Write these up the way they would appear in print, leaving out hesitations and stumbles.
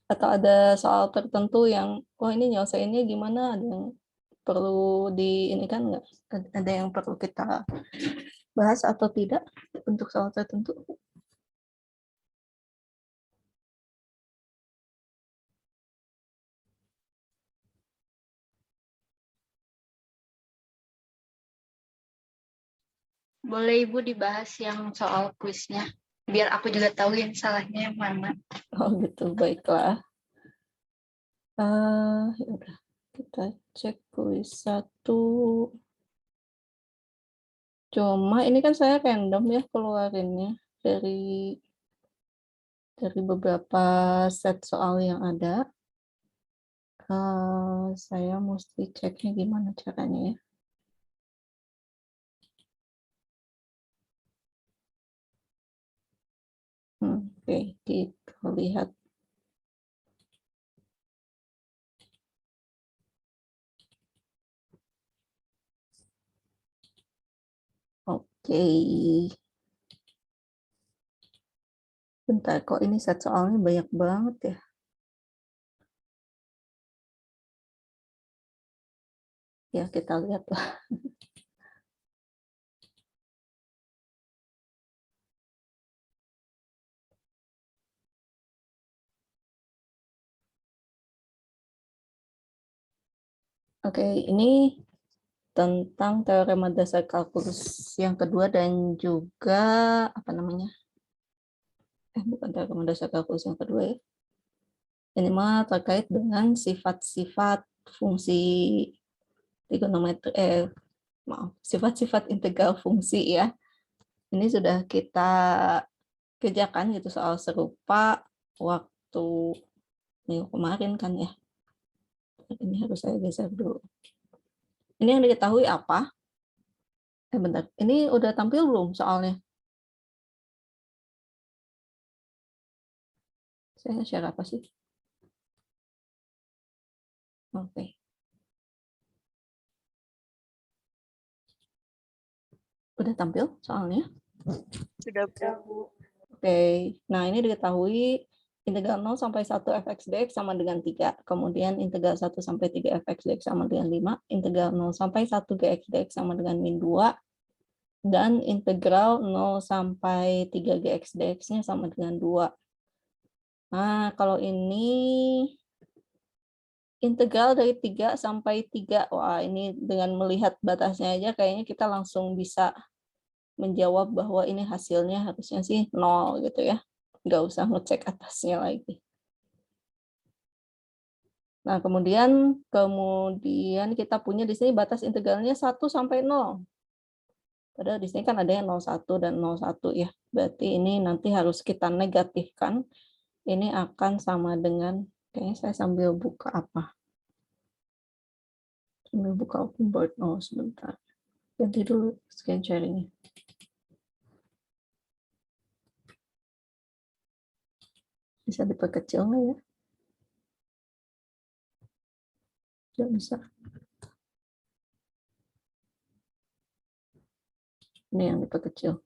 Atau ada soal tertentu yang, wah ini nyelesainnya gimana, ada yang perlu di ini kan nggak? Ada yang perlu kita bahas atau tidak untuk soal tertentu? Boleh Ibu dibahas yang soal kuisnya, biar aku juga tahu yang salahnya yang mana. Oh gitu, baiklah. Ya udah, kita cek kuis 1. Cuma ini kan saya random ya keluarinnya dari beberapa set soal yang ada. Saya mesti ceknya gimana caranya ya. Oke, kita lihat. Oke. Bentar, kok ini set soalnya banyak banget ya. Ya, kita lihat lah. Oke, ini tentang teorema dasar kalkulus yang kedua dan juga apa namanya? Bukan teorema dasar kalkulus yang kedua ya. Ini mah terkait dengan sifat-sifat fungsi trigonometri, maaf, sifat-sifat integral fungsi ya. Ini sudah kita kerjakan gitu soal serupa waktu minggu kemarin kan ya. Ini harus saya geser dulu. Ini yang diketahui apa? Bentar, ini udah tampil belum soalnya? Saya share apa sih? Oke. Udah tampil soalnya? Sudah Bu. Oke. Nah, ini diketahui integral 0 sampai 1 fx dx sama dengan 3. Kemudian integral 1 sampai 3 fx dx sama dengan 5. Integral 0 sampai 1 gx dx sama dengan min 2. Dan integral 0 sampai 3 gx dx-nya sama dengan 2. Nah, kalau ini integral dari 3 sampai 3. Wah, ini dengan melihat batasnya aja kayaknya kita langsung bisa menjawab bahwa ini hasilnya harusnya sih 0 gitu ya. Nggak usah ngecek atasnya lagi. Nah, kemudian kita punya di sini batas integralnya 1 sampai 0. Padahal di sini kan ada yang 01 dan 01 ya. Berarti ini nanti harus kita negatifkan. Ini akan sama dengan, kayaknya saya sambil buka apa? Sambil buka open board. Oh, sebentar. Ganti dulu screen sharing-nya. Bisa diperkecil nggak ya? Tidak bisa. Ini yang diperkecil.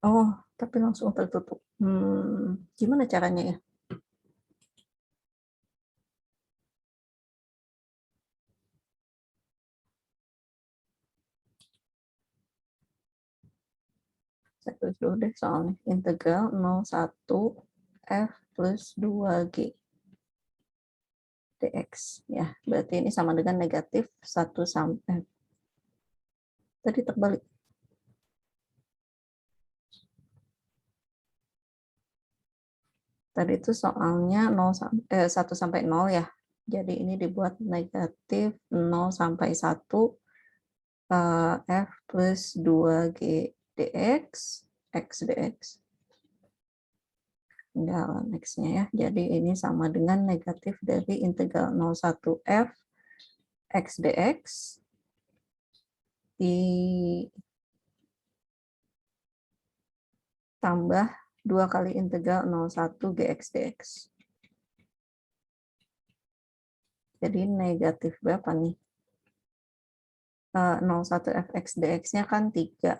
Oh, tapi langsung tertutup. Gimana caranya ya? Saya tulis dulu deh soalnya. Integral 01 f plus 2g dx. Ya, berarti ini sama dengan negatif 1 sampai tadi terbalik. Tadi itu soalnya 1 sampai 0 ya. Jadi ini dibuat negatif 0 sampai 1 f plus 2g dx x dx. Tinggal x-nya ya. Jadi ini sama dengan negatif dari integral 01 f x dx ditambah 2 kali integral 01 gx dx. Jadi negatif berapa nih? 01 fx dx-nya kan 3.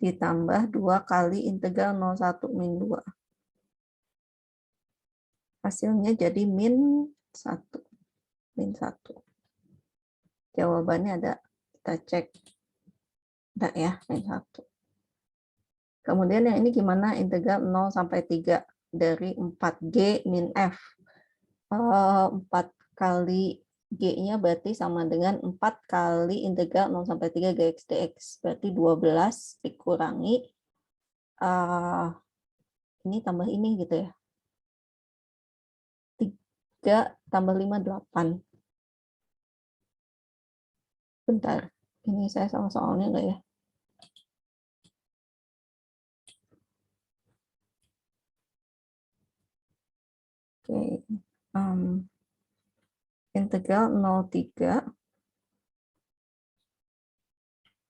ditambah 2 kali integral 01 min 2. Hasilnya jadi min 1. Min 1. Jawabannya ada. Kita cek. Ada ya, min 1. Kemudian yang ini gimana? Integral 0 sampai 3 dari 4G min F. 4 kali G-nya berarti sama dengan 4 kali integral 0 sampai 3 Gx dx. Berarti 12 dikurangi. Ini tambah ini gitu ya. 3 tambah 5, 8. Bentar, ini saya salah soalnya enggak ya? Oke, integral 03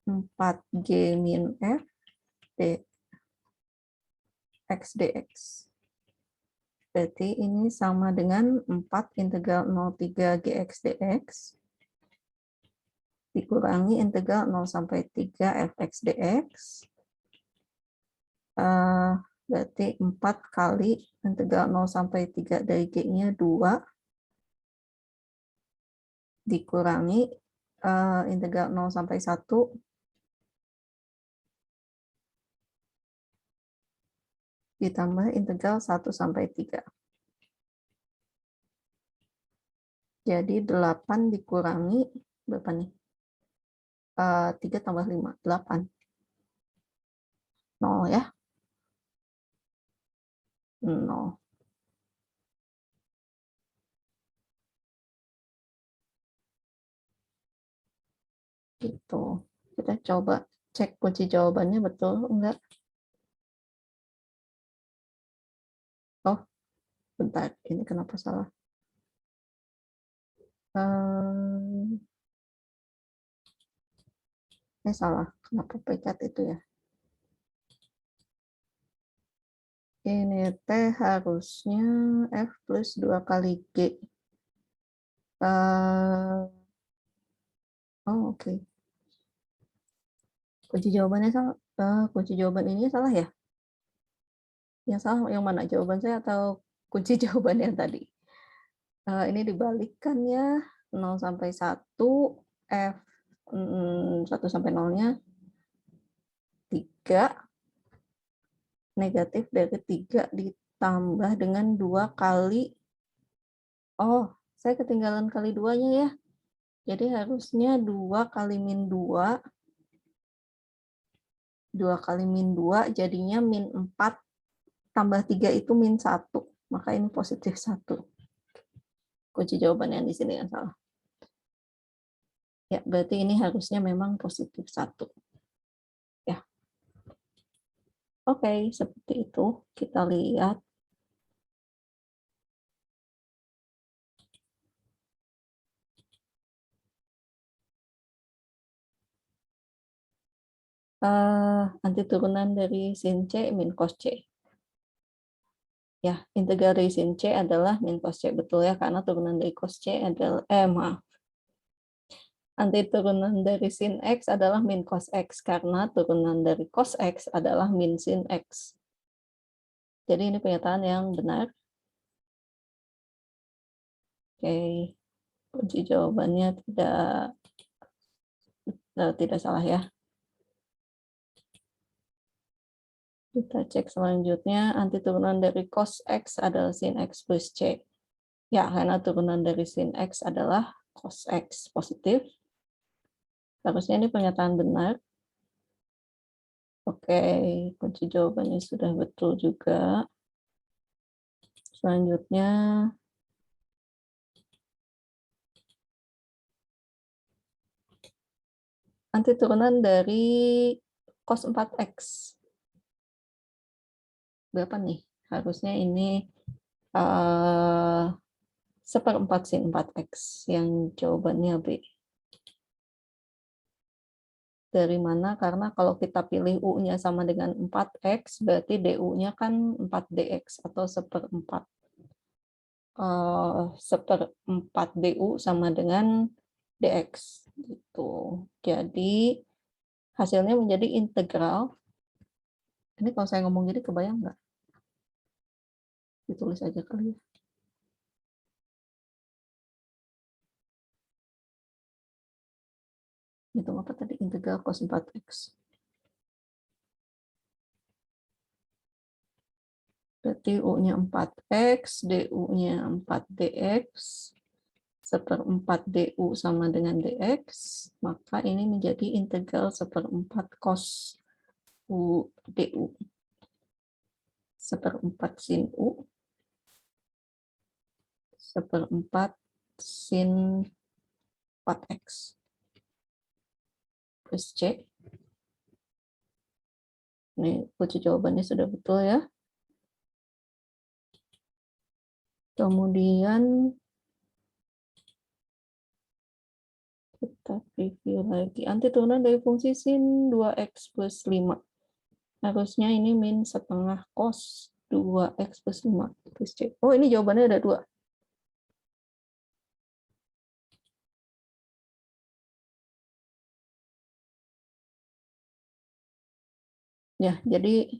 4G min F dx dx. Berarti ini sama dengan 4 integral 03 Gx dx dikurangi integral 0 sampai 3 fx dx. Berarti 4 kali integral 0 sampai 3 dari G-nya 2 dikurangi integral 0 sampai 1 ditambah integral 1 sampai 3. Jadi 8 dikurangi berapa nih? 3 tambah 5, 8. 0 ya. 0. Gitu. Kita coba cek kunci jawabannya betul enggak. Oh, bentar. Ini kenapa salah? Ini salah. Kenapa pecat itu ya? Ini T harusnya F plus 2 kali G. Oh, oke. Kunci jawabannya salah. Kunci jawaban ini salah ya? Yang salah yang mana? Jawaban saya atau kunci jawaban yang tadi? Ini dibalikkan ya. 0 sampai 1, F 1 sampai 0-nya 3. Negatif dari 3 ditambah dengan 2 kali. Oh, saya ketinggalan kali 2-nya ya. Jadi harusnya 2 kali min 2. 2 kali min 2 jadinya min 4 tambah 3 itu min 1. Maka ini positif 1. Kunci jawaban yang di sini yang salah. Ya, berarti ini harusnya memang positif 1. Ya. Oke, seperti itu. Kita lihat. Anti turunan dari sin C min cos C. Ya, integral dari sin C adalah min cos C. Betul ya, karena turunan dari cos C adalah, maaf. Anti turunan dari sin X adalah min cos X, karena turunan dari cos X adalah min sin X. Jadi ini pernyataan yang benar. Oke, kunci jawabannya tidak salah ya. Kita cek selanjutnya, anti turunan dari cos X adalah sin X plus C. Ya, karena turunan dari sin X adalah cos X positif. Harusnya ini pernyataan benar. Oke, kunci jawabannya sudah betul juga. Selanjutnya, anti turunan dari cos 4X. Berapa nih? Harusnya ini 1/4 sin 4X, yang jawabannya B. Dari mana? Karena kalau kita pilih U-nya sama dengan 4X, berarti DU-nya kan 4DX atau 1/4. 1/4 DU sama dengan DX. Gitu. Jadi hasilnya menjadi integral Ini kalau saya ngomong gini kebayang nggak? Ditulis aja kali ya. Hitung apa tadi? Integral cos 4x. Berarti U-nya 4x, DU-nya 4dx, 1/4 DU sama dengan dx, maka ini menjadi integral 1/4 cos U DU. 1/4 sin U, 1/4 sin 4x plus C. Ini kunci jawabannya sudah betul ya. Kemudian kita review lagi. Anti turunan dari fungsi sin 2x plus 5. Harusnya ini min setengah cos 2x plus 5 plus C. Oh, ini jawabannya ada 2. Ya, jadi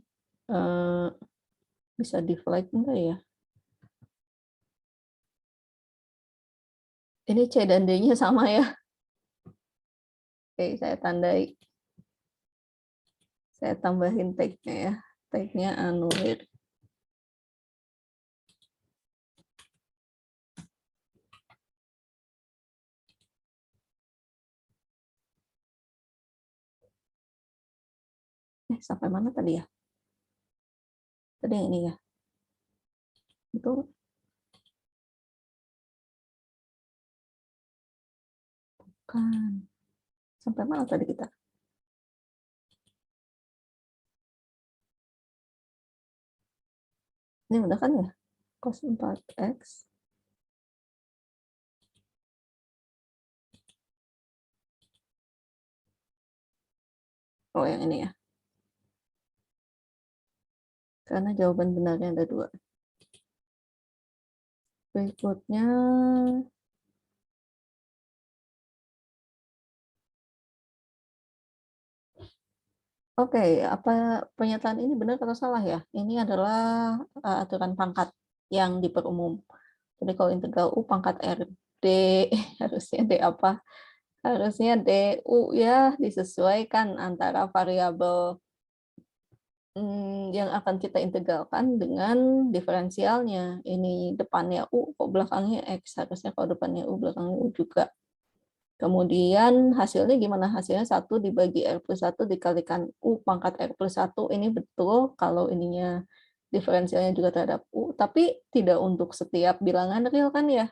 bisa di flag enggak ya? Ini C dan D-nya sama ya. Oke, saya tandai. Saya tambahin tag-nya ya. Tag-nya anulir. Sampai mana tadi ya? Tadi yang ini ya. Itu kan. Sampai mana tadi kita? Ini udah kan ya? Cos 4x. Oh, yang ini ya. Karena jawaban benarnya ada 2. Berikutnya, oke, apa pernyataan ini benar atau salah ya? Ini adalah aturan pangkat yang diperumum. Jadi kalau integral U pangkat RD, harusnya D apa? Harusnya DU ya, disesuaikan antara variabel yang akan kita integralkan dengan diferensialnya. Ini depannya U, kok belakangnya X. Harusnya kalau depannya U, belakangnya U juga. Kemudian hasilnya gimana? Hasilnya 1 dibagi R plus 1 dikalikan U pangkat R plus 1. Ini betul kalau ininya diferensialnya juga terhadap U, tapi tidak untuk setiap bilangan real kan ya?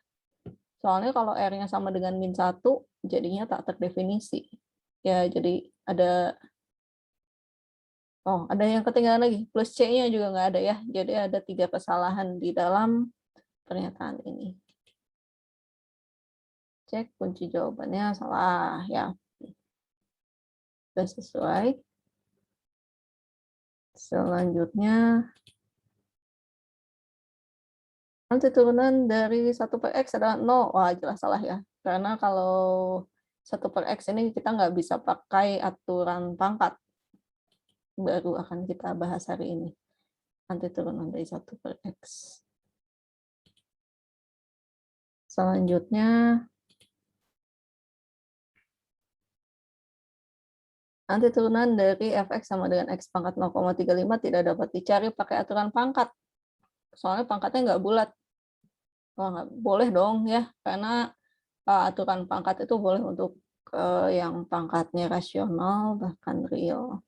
Soalnya kalau R-nya sama dengan min 1, jadinya tak terdefinisi. Ya, jadi ada yang ketinggalan lagi. Plus C-nya juga nggak ada ya. Jadi ada 3 kesalahan di dalam pernyataan ini. Cek kunci jawabannya salah ya. Sudah sesuai. Selanjutnya, nanti turunan dari 1/x adalah 0. Wah, jelas salah ya. Karena kalau 1/x ini kita nggak bisa pakai aturan pangkat. Baru akan kita bahas hari ini. Nanti turunan dari 1/x. Selanjutnya, nanti turunan dari fx sama dengan x pangkat 0,35 tidak dapat dicari pakai aturan pangkat. Soalnya pangkatnya nggak bulat. Wah, nggak boleh dong ya, karena aturan pangkat itu boleh untuk yang pangkatnya rasional bahkan real.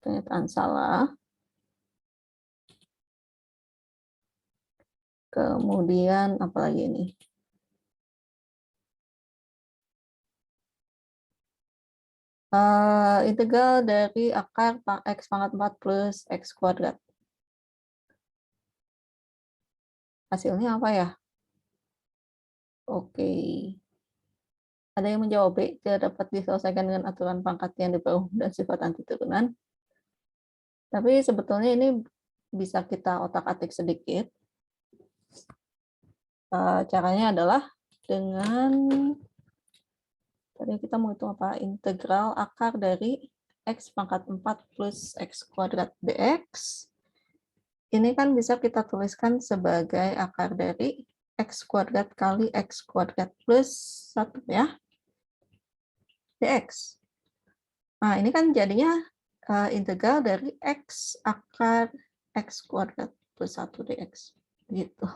Pernyataan salah. Kemudian apa lagi ini? Integral dari akar x pangkat 4 plus x kuadrat. Hasilnya apa ya? Oke. Ada yang menjawab B, tidak dapat diselesaikan dengan aturan pangkat yang diperumum dan sifat anti turunan. Tapi sebetulnya ini bisa kita otak-atik sedikit. Caranya adalah dengan, tadi kita mau hitung apa? Integral akar dari X pangkat 4 plus X kuadrat dx. Ini kan bisa kita tuliskan sebagai akar dari X kuadrat kali X kuadrat plus 1 ya, dx. Nah, ini kan jadinya integral dari X akar X kuadrat plus 1 dx. Gitu.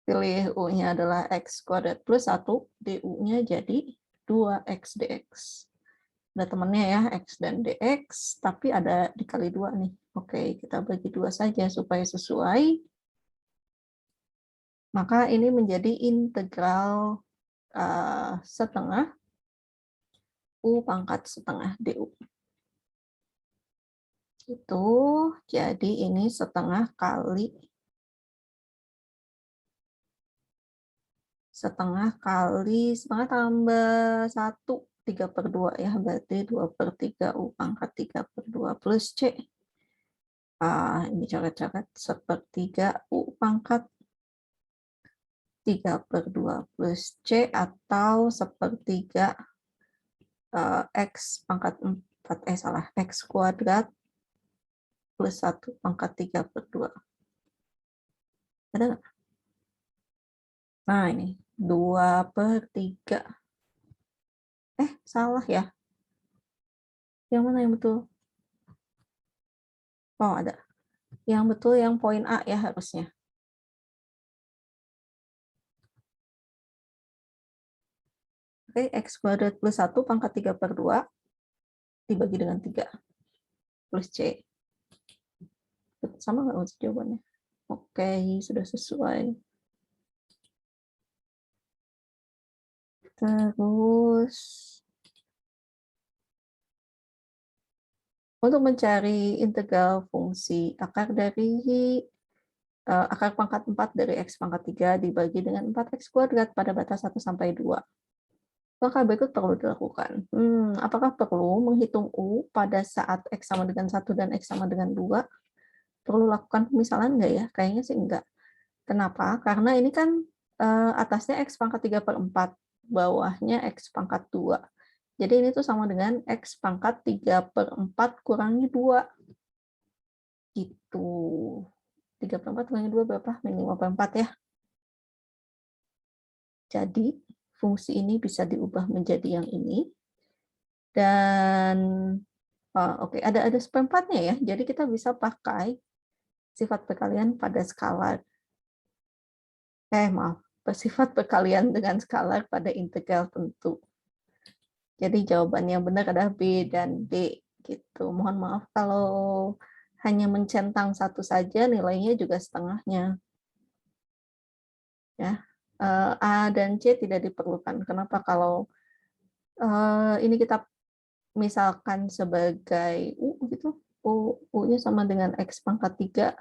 Pilih U-nya adalah X kuadrat plus 1, du-nya jadi 2X dx. Ada temannya ya, X dan dx, tapi ada dikali 2 nih. Oke, kita bagi 2 saja supaya sesuai. Maka ini menjadi integral setengah U pangkat setengah du. Itu jadi ini setengah kali setengah tambah 1, 3/2 ya, berarti 2/3 U pangkat 3/2 plus C. Ini coret-coret, 1/3 U pangkat 3/2 plus C atau 1/3 X pangkat 4, X kuadrat plus 1 pangkat 3/2. Ada nggak? Nah, ini 2/3. Salah ya. Yang mana yang betul? Oh, ada. Yang betul yang poin A ya harusnya. Oke, X kuadrat plus 1 pangkat 3/2 dibagi dengan 3 plus C. Sama nggak maksud jawabannya? Oke, sudah sesuai. Terus, untuk mencari integral fungsi akar dari akar pangkat 4 dari X pangkat 3 dibagi dengan 4X kuadrat pada batas 1 sampai 2. Maka berikut perlu dilakukan. Apakah perlu menghitung U pada saat X sama dengan 1 dan X sama dengan 2? Perlu lakukan pemisalan enggak ya? Kayaknya sih enggak. Kenapa? Karena ini kan atasnya X pangkat 3/4, bawahnya X pangkat 2. Jadi ini tuh sama dengan X pangkat 3/4 kurangi 2. Gitu. 3/4 kurangi 2 berapa? Min 5/4 ya. Jadi fungsi ini bisa diubah menjadi yang ini. Dan oke, ada 1/4-nya ya. Jadi kita bisa pakai sifat perkalian pada skalar. Sifat perkalian dengan skalar pada integral tentu. Jadi jawaban yang benar adalah B dan D. Gitu. Mohon maaf kalau hanya mencentang satu saja, nilainya juga setengahnya. Ya, A dan C tidak diperlukan. Kenapa? Kalau ini kita misalkan sebagai U gitu, U-nya sama dengan X pangkat 3,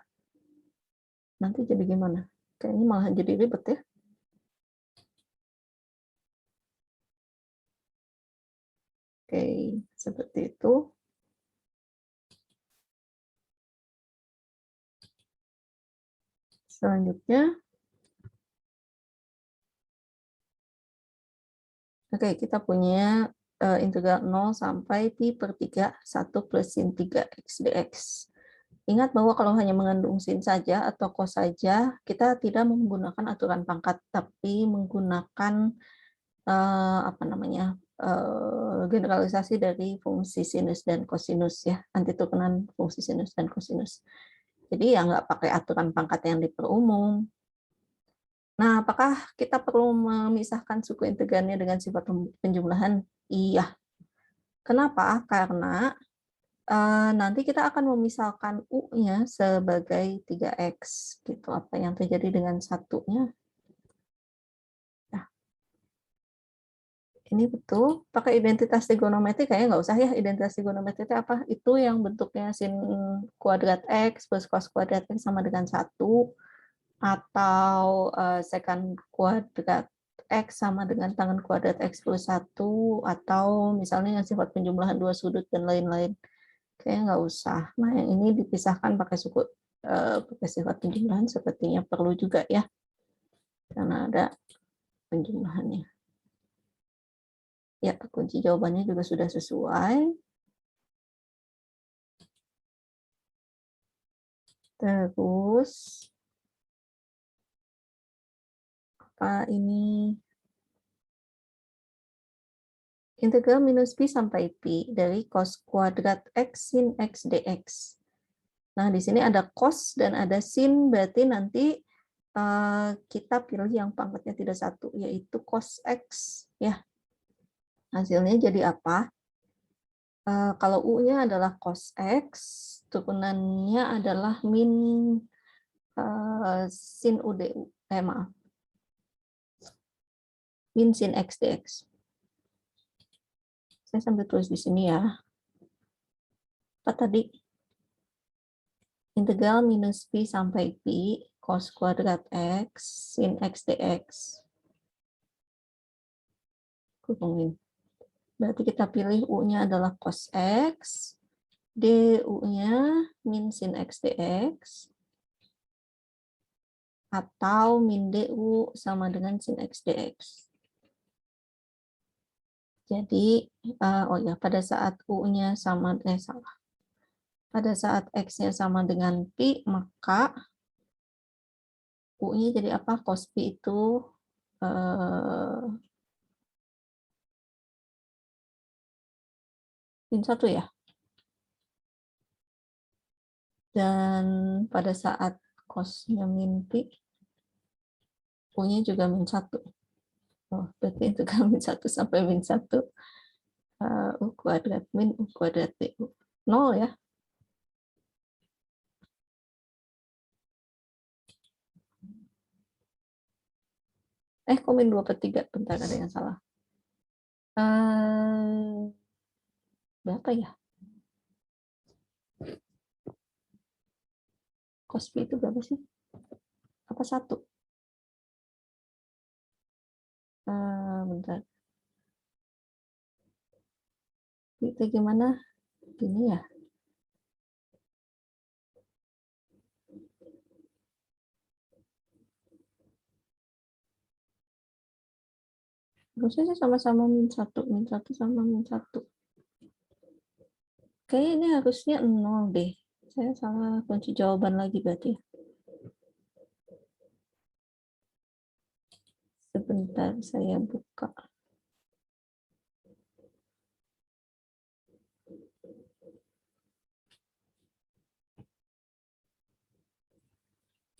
nanti jadi gimana? Kayaknya malah jadi ribet ya. Oke, seperti itu. Selanjutnya, oke, kita punya integral 0 sampai pi/3 1 plus sin 3x dx. Ingat bahwa kalau hanya mengandung sin saja atau cos saja, kita tidak menggunakan aturan pangkat, tapi menggunakan generalisasi dari fungsi sinus dan kosinus ya, antiturunan fungsi sinus dan kosinus. Jadi ya nggak pakai aturan pangkat yang diperumum. Nah, apakah kita perlu memisahkan suku integralnya dengan sifat penjumlahan? Iya. Kenapa? Karena nanti kita akan memisalkan U-nya sebagai 3X. Gitu. Apa yang terjadi dengan satunya? Nah, ini betul. Pakai identitas trigonometri kayaknya nggak usah ya. Identitas trigonometri itu apa? Itu yang bentuknya sin kuadrat X plus cos kuadrat X sama dengan 1. Atau secant kuadrat X sama dengan tangen kuadrat X plus 1, atau misalnya yang sifat penjumlahan dua sudut dan lain-lain. Kayaknya nggak usah. Nah, yang ini dipisahkan pakai pakai sifat penjumlahan sepertinya perlu juga ya, karena ada penjumlahannya. Ya, kunci jawabannya juga sudah sesuai. Terus apa ini? Integral minus pi sampai pi dari cos kuadrat x sin x dx. Nah, di sini ada cos dan ada sin, berarti nanti kita pilih yang pangkatnya tidak satu, yaitu cos x. Ya, hasilnya jadi apa? Kalau U-nya adalah cos x, turunannya adalah min sin UDU. Maaf. Min sin x dx. Saya sambil tulis di sini ya. Apa tadi? Integral minus pi sampai pi cos kuadrat x sin x dx. Hubungin. Berarti kita pilih U-nya adalah cos x, du-nya min sin x dx, atau min du sama dengan sin x dx. Jadi, oh ya, pada saat U-nya sama, salah. Pada saat X-nya sama dengan pi, maka U-nya jadi apa? Cos pi itu min 1 ya. Dan pada saat cos-nya min pi, U-nya juga min 1. Oh, berarti itu kan min 1 sampai min 1. U kuadrat min U kuadrat du. 0 ya. Kok min 2/3? Bentar, ada yang salah. Berapa ya? Cos pi itu berapa sih? Apa 1? Bentar. Itu gimana? Ini ya. Harusnya sama-sama min 1 sama min 1. Kayaknya ini harusnya 0 deh. Saya salah kunci jawaban lagi berarti. Sebentar, saya buka.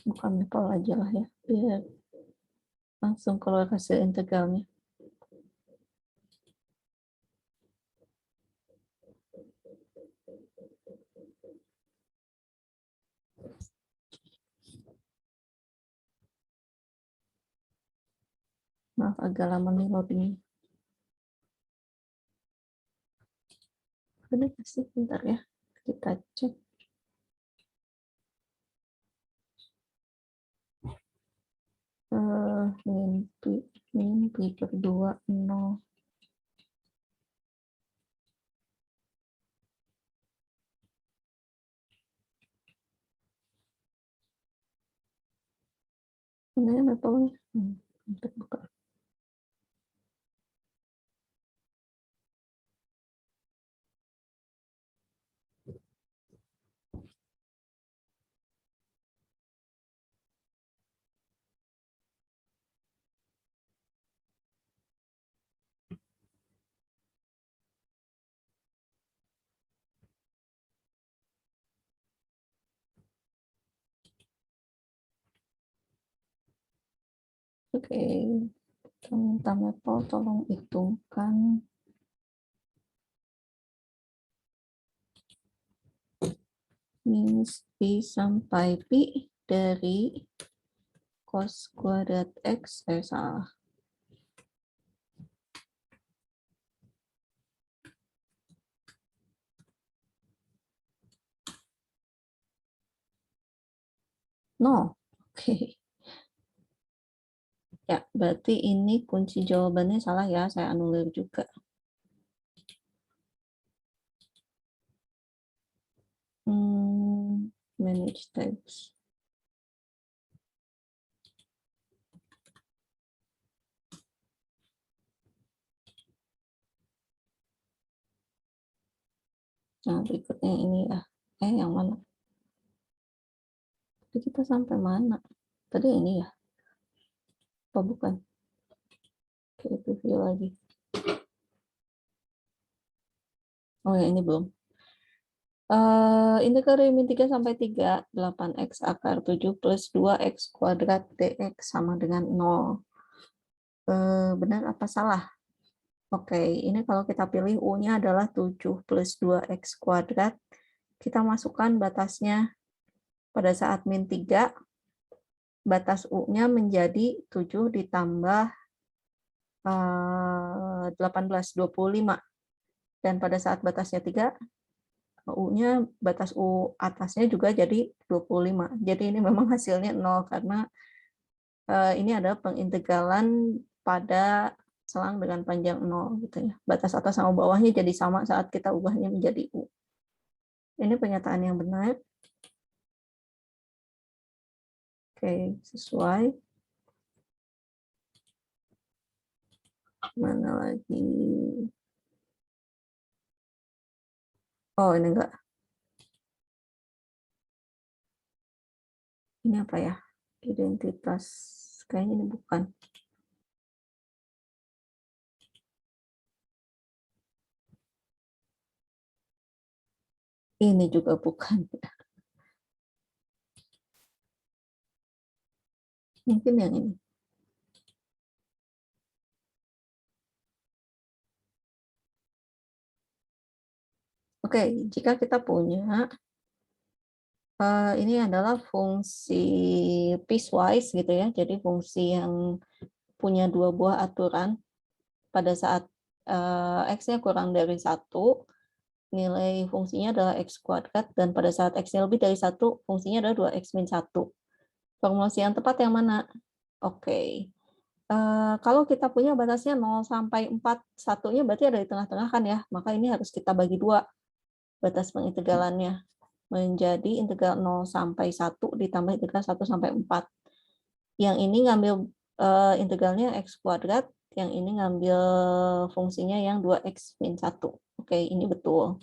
Buka mapel aja lah ya, biar langsung keluar hasil integralnya. Maaf, agak lama nih loading. Udah pasti, bentar ya. Kita cek. Min pi per 2, 0. Mana ya mapelnya? Bentar buka. Oke, minta mapel, tolong hitungkan minus pi sampai pi dari cos kuadrat x, salah. No, oke. Ya, berarti ini kunci jawabannya salah ya, saya anulir juga. Manage text. Nah, berikutnya ini ya. Yang mana? Jadi kita sampai mana? Tadi ini ya? Apa bukan? Oke, review lagi. Oh ya, ini belum. Integral dari min 3 sampai 3, 8x akar 7 plus 2x kuadrat dx sama dengan 0. Benar apa salah? Oke, ini kalau kita pilih U-nya adalah 7 plus 2x kuadrat. Kita masukkan batasnya pada saat min 3, batas U-nya menjadi 7 ditambah 18, 25. Dan pada saat batasnya 3, U-nya, batas U atasnya juga jadi 25. Jadi ini memang hasilnya 0 karena ini adalah pengintegralan pada selang dengan panjang 0 gitu ya. Batas atas sama bawahnya jadi sama saat kita ubahnya menjadi U. Ini pernyataan yang benar. Oke, sesuai. Mana lagi? Oh, ini enggak. Ini apa ya? Identitas. Kayaknya ini bukan. Ini juga bukan. Mungkin yang ini. Oke, jika kita punya ini adalah fungsi piecewise gitu ya. Jadi fungsi yang punya dua buah aturan. Pada saat x-nya kurang dari 1, nilai fungsinya adalah x kuadrat, dan pada saat x-nya lebih dari 1, fungsinya adalah 2x min 1. Formulasi yang tepat yang mana? Oke. Kalau kita punya batasnya 0 sampai 4, satunya berarti ada di tengah-tengah kan ya. Maka ini harus kita bagi 2 batas pengintegralannya menjadi integral 0 sampai 1 ditambah integral 1 sampai 4. Yang ini ngambil integralnya x kuadrat, yang ini ngambil fungsinya yang 2x min 1. Oke, ini betul.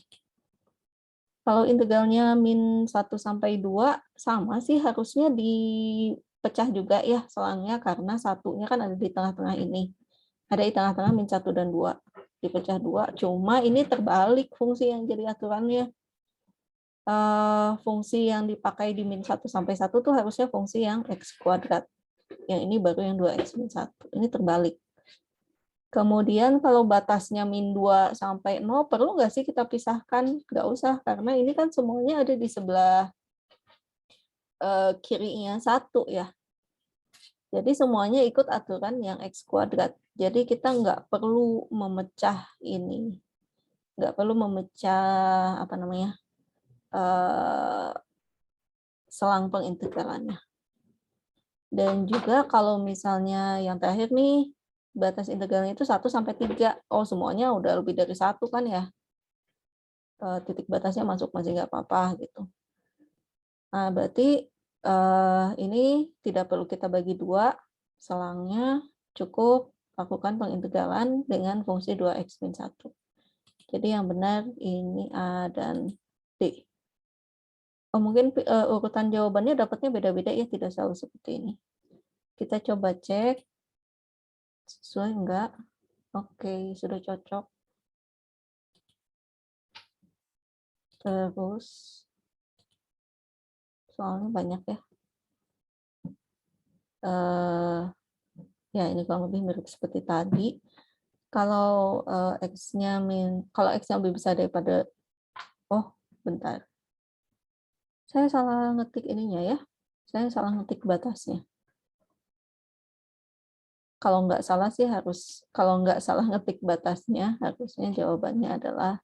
Kalau integralnya min 1 sampai 2 sama sih harusnya dipecah juga ya selangnya, karena satunya kan ada di tengah-tengah ini. Ada di tengah-tengah min 1 dan 2. Dipecah 2, cuma ini terbalik fungsi yang jadi aturannya. Fungsi yang dipakai di min 1 sampai 1 tuh harusnya fungsi yang x kuadrat. Yang ini baru yang 2x min 1. Ini terbalik. Kemudian kalau batasnya min 2 sampai 0, perlu nggak sih kita pisahkan? Nggak usah, karena ini kan semuanya ada di sebelah kirinya 1 ya. Jadi semuanya ikut aturan yang x kuadrat. Jadi kita nggak perlu memecah ini. Nggak perlu memecah apa namanya selang pengintegralannya. Dan juga kalau misalnya yang terakhir nih, batas integralnya itu 1 sampai 3. Oh, semuanya udah lebih dari 1 kan ya. Titik batasnya masuk masih nggak apa-apa gitu. Nah, berarti ini tidak perlu kita bagi 2 selangnya, cukup lakukan pengintegralan dengan fungsi 2x min 1. Jadi yang benar ini A dan D. Oh, mungkin urutan jawabannya dapatnya beda-beda ya, tidak selalu seperti ini. Kita coba cek sesuai enggak. Oke, sudah cocok. Terus soalnya banyak ya. Ya ini kurang lebih mirip seperti tadi. Kalau x-nya kalau x-nya lebih besar daripada, oh bentar, saya salah ngetik ininya ya. Saya salah ngetik batasnya. Kalau nggak salah sih kalau nggak salah ngetik batasnya, harusnya jawabannya adalah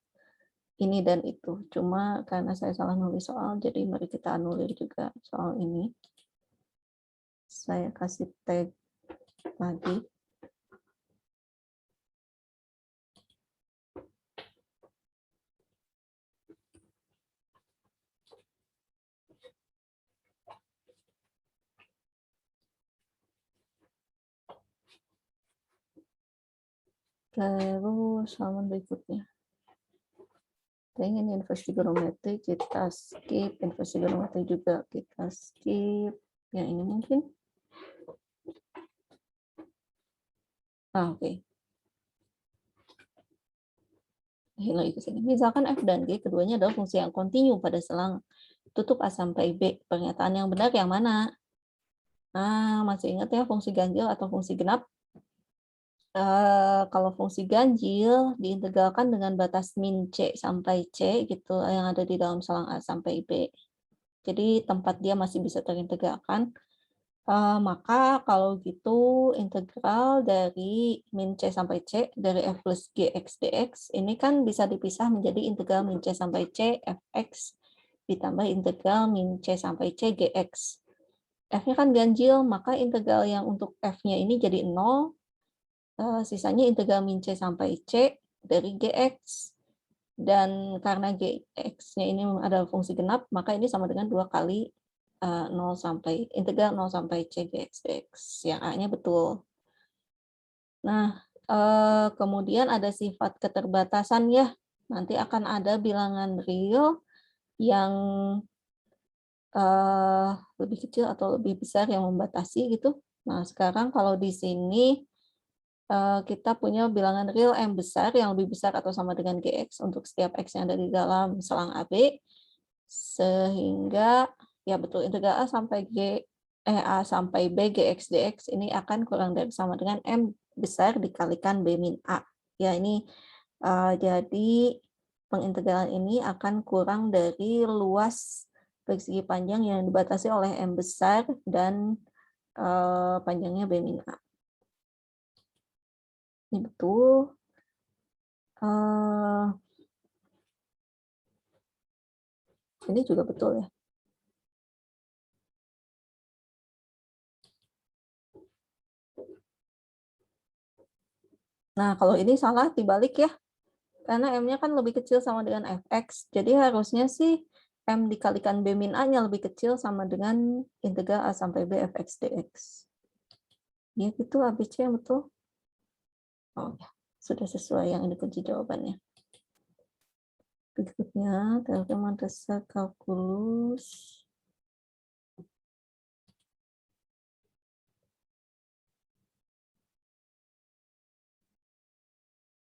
ini dan itu. Cuma karena saya salah nulis soal, jadi mari kita anulir juga soal ini. Saya kasih tag lagi. Terus halaman berikutnya. pengen inverse trigonometri kita skip, inverse trigonometri juga kita skip. Yang ini mungkin. Oke. Lagi ke sini. Misalkan f dan g keduanya adalah fungsi yang kontinu pada selang tutup A sampai B. Pernyataan yang benar yang mana? Nah, masih ingat ya fungsi ganjil atau fungsi genap? Kalau fungsi ganjil diintegralkan dengan batas min C sampai C gitu yang ada di dalam selang A sampai B. Jadi tempat dia masih bisa terintegralkan. Maka kalau gitu integral dari min C sampai C dari f plus gx dx ini kan bisa dipisah menjadi integral min C sampai C fx ditambah integral min C sampai C gx. F-nya kan ganjil, maka integral yang untuk f-nya ini jadi 0, sisanya integral min C sampai C dari gx. Dan karena gx-nya ini adalah fungsi genap, maka ini sama dengan 2 kali 0 sampai integral 0 sampai C dx dx yang A-nya betul. Nah, kemudian ada sifat keterbatasan ya. Nanti akan ada bilangan real yang lebih kecil atau lebih besar yang membatasi gitu. Nah, sekarang kalau di sini kita punya bilangan real M besar yang lebih besar atau sama dengan GX untuk setiap X yang ada di dalam selang AB. Sehingga ya betul integral A sampai B GX dx ini akan kurang dari sama dengan M besar dikalikan B min A. Ya ini jadi pengintegralan ini akan kurang dari luas persegi panjang yang dibatasi oleh M besar dan panjangnya B min A. Ini betul. Ini juga betul ya. Nah, kalau ini salah dibalik ya. Karena M-nya kan lebih kecil sama dengan fx. Jadi harusnya sih M dikalikan B min A-nya lebih kecil sama dengan integral A sampai B fx dx. Ya gitu ABC yang betul. Oh ya, sudah sesuai yang ini kunci jawabannya. Berikutnya, teorema dasar kalkulus.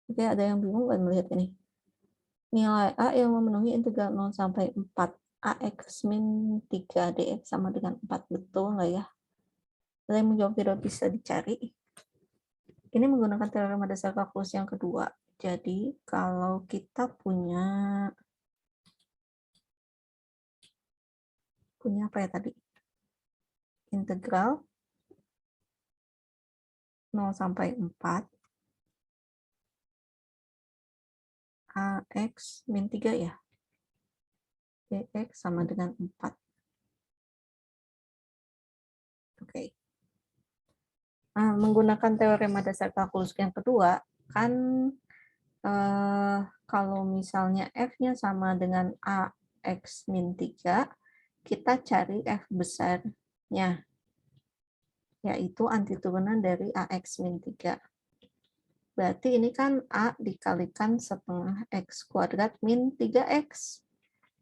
Oke, ada yang bingung kan melihat ini? Nilai A yang memenuhi integral 0 sampai 4 AX min 3 DX sama dengan 4. Betul nggak ya? Ada yang menjawab tidak bisa dicari. Ini menggunakan teorema dasar kalkulus yang kedua. Jadi, kalau kita punya apa ya tadi? Integral 0 sampai 4 AX min 3 ya. DX sama dengan 4. Oke. Menggunakan teorema dasar kalkulus yang kedua, kan kalau misalnya F-nya sama dengan AX min 3, kita cari F besarnya, yaitu antiturunan dari AX min 3. Berarti ini kan A dikalikan setengah X kuadrat min 3X.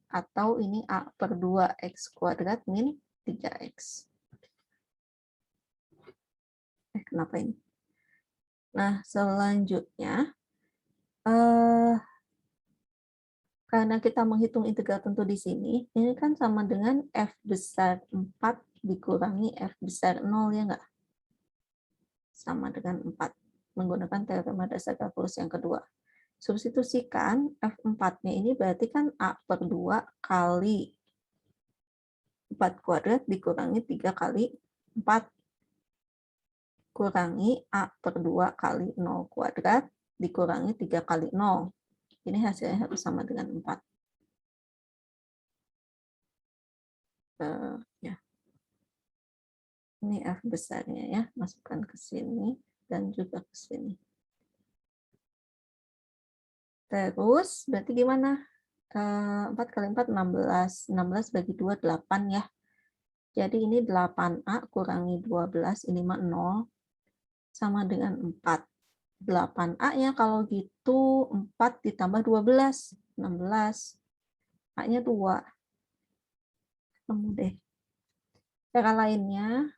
Atau ini A per 2X kuadrat min 3X. Kenapa ini? Nah, selanjutnya, karena kita menghitung integral tentu di sini, ini kan sama dengan F besar 4 dikurangi F besar 0, ya nggak? Sama dengan 4. Menggunakan teorema dasar kalkulus yang kedua. Substitusikan F4-nya ini berarti kan A per 2 kali 4 kuadrat dikurangi 3 kali 4 kurangi A per 2 kali 0 kuadrat dikurangi 3 kali 0. Ini hasilnya harus sama dengan 4. Ya. Ini F besarnya ya, masukkan ke sini dan juga ke sini. Terus berarti gimana? 4 kali 4, 16. 16 bagi 2, 8 ya. Jadi ini 8A kurangi 12, ini mah 0, sama dengan 4. 8A-nya kalau gitu 4 ditambah 12. 16. A-nya 2. Ketemu deh. Cara lainnya,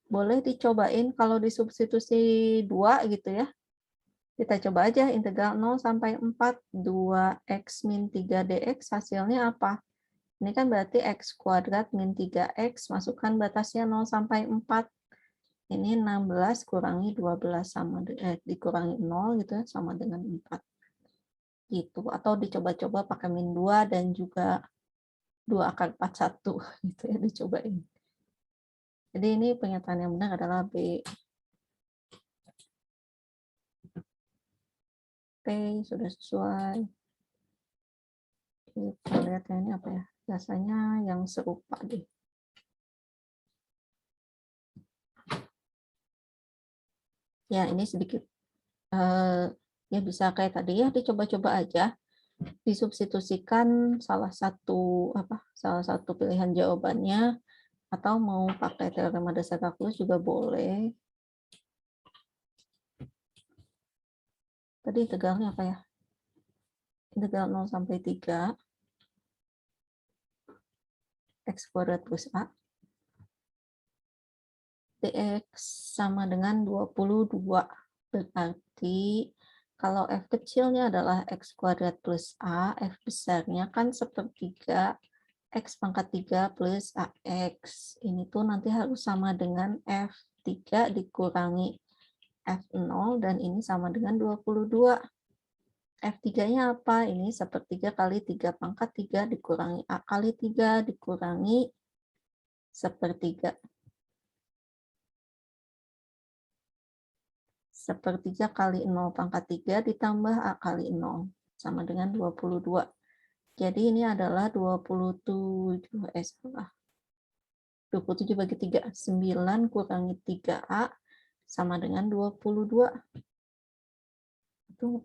boleh dicobain kalau disubstitusi 2 gitu ya. Kita coba aja integral 0 sampai 4, 2x min 3 dx, hasilnya apa? Ini kan berarti x kuadrat min 3x, masukkan batasnya 0 sampai 4. Ini 16 kurangi 12 sama dikurangi 0 gitu ya, sama dengan 4. Gitu. Atau dicoba-coba pakai min 2 dan juga 2 akar 41 gitu ya, dicobain. Jadi ini pernyataan yang benar adalah B. Oke, sudah sesuai. Kita lihat ya, ini apa ya? Biasanya yang serupa deh. Ya, ini sedikit ya bisa kayak tadi ya, dicoba-coba aja. Disubstitusikan salah satu pilihan jawabannya, atau mau pakai teorema dasar kalkulus juga boleh. Tadi integralnya apa ya? Integral 0 sampai 3 x kuadrat plus a dx sama dengan 22. Berarti kalau f kecilnya adalah x kuadrat plus a, f besarnya kan sepertiga x pangkat 3 plus ax. Ini tuh nanti harus sama dengan f3 dikurangi f0, dan ini sama dengan 22. F3-nya apa? Ini sepertiga kali 3 pangkat 3 dikurangi A kali 3 dikurangi sepertiga. Sepertiga kali 0 pangkat 3 ditambah A kali 0. Sama dengan 22. Jadi ini adalah 27 bagi 3. 9 kurangi 3A sama dengan 22. Itu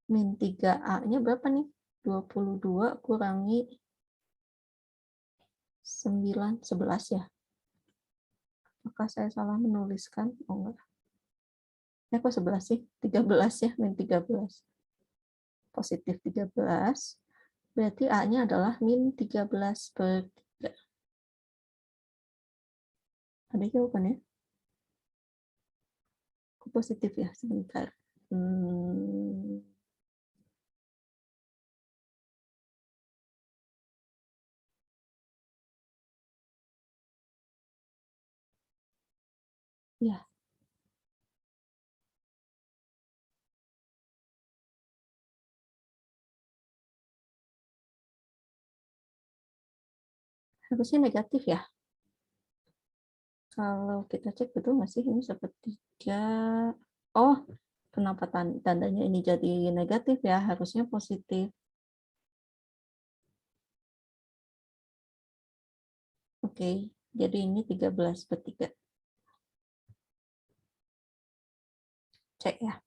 min 3A-nya berapa nih? 22 kurangi 9, 11 ya. Apakah saya salah menuliskan? Oh enggak. Ya kok 11 sih? 13 ya, min 13. Positif 13. Berarti A-nya adalah min 13 per 3. Ada jawabannya? Kok positif ya? Sebentar. Ya. Harusnya negatif ya. Kalau kita cek betul nggak sih ini sepertiga. Oh, kenapa tandanya ini jadi negatif ya? Harusnya positif. Oke, jadi ini 13 per 3. Cek ya.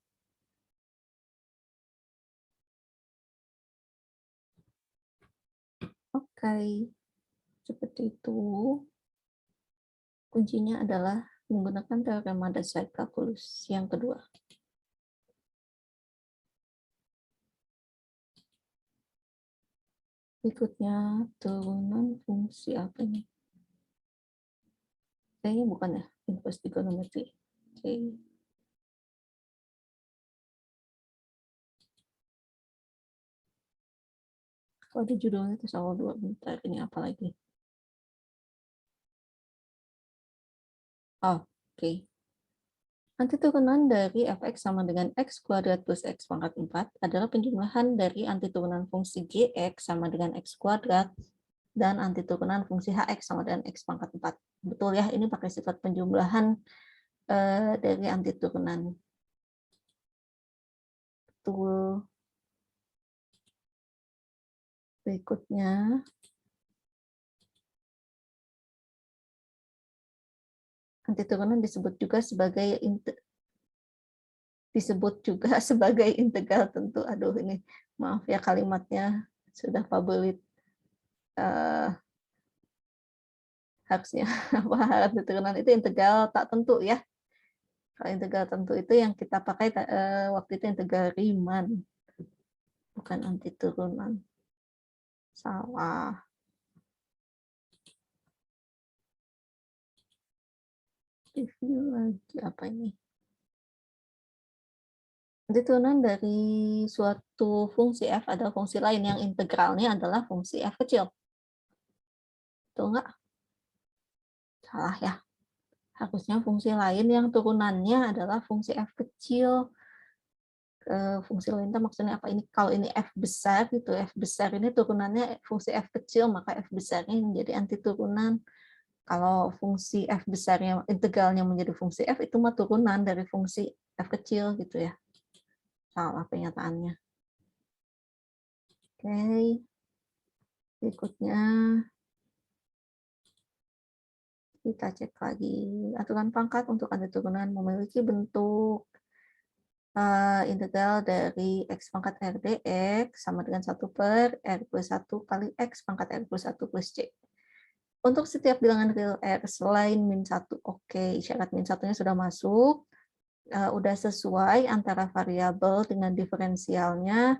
Oke, seperti itu. Kuncinya adalah menggunakan teorema dasar kalkulus yang kedua. Berikutnya, turunan fungsi apa ini? Kayaknya bukan ya, inverse trigonometry. Oke. Kalau di judulnya itu soal 2, bentar, ini apa lagi? Oh, oke. Antiturunan dari fx sama dengan x kuadrat plus x pangkat 4 adalah penjumlahan dari antiturunan fungsi gx sama dengan x kuadrat dan antiturunan fungsi hx sama dengan x pangkat 4. Betul ya, ini pakai sifat penjumlahan dari antiturunan. Betul. Berikutnya, antiturunan disebut juga sebagai integral tentu. Aduh, ini maaf ya kalimatnya sudah pabelit. Harusnya antiturunan itu integral tak tentu ya. Kalau integral tentu itu yang kita pakai waktu itu integral Riemann, bukan anti turunan. Salah. Review lagi apa ini? Anti turunan dari suatu fungsi f adalah fungsi lain yang integralnya adalah fungsi f kecil. Betul nggak? Salah ya. Harusnya fungsi lain yang turunannya adalah fungsi f kecil. Fungsi lain itu maksudnya apa ini? Kalau ini f besar gitu, f besar ini turunannya fungsi f kecil, maka f besarnya menjadi anti turunan. Kalau fungsi f besarnya integralnya menjadi fungsi f itu mah turunan dari fungsi f kecil gitu ya. Salah pernyataannya. Oke. Berikutnya kita cek lagi. Aturan pangkat untuk anti turunan memiliki bentuk integral dari x pangkat r dx sama dengan 1 per r plus 1 kali x pangkat r plus 1 plus c. Untuk setiap bilangan real r selain min 1, oke, syarat min 1-nya sudah masuk, udah sesuai antara variabel dengan diferensialnya,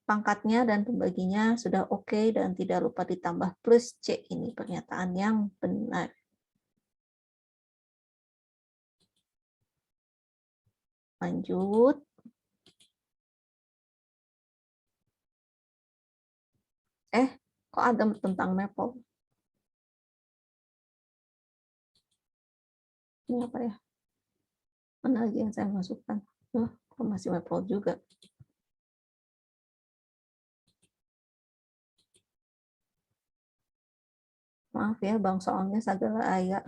pangkatnya dan pembaginya sudah oke, dan tidak lupa ditambah plus c. Ini pernyataan yang benar. Lanjut. Kok ada tentang maple? Ini apa ya? Mana lagi yang saya masukkan? Kok masih maple juga? Maaf ya, Bang, soalnya segala ayat.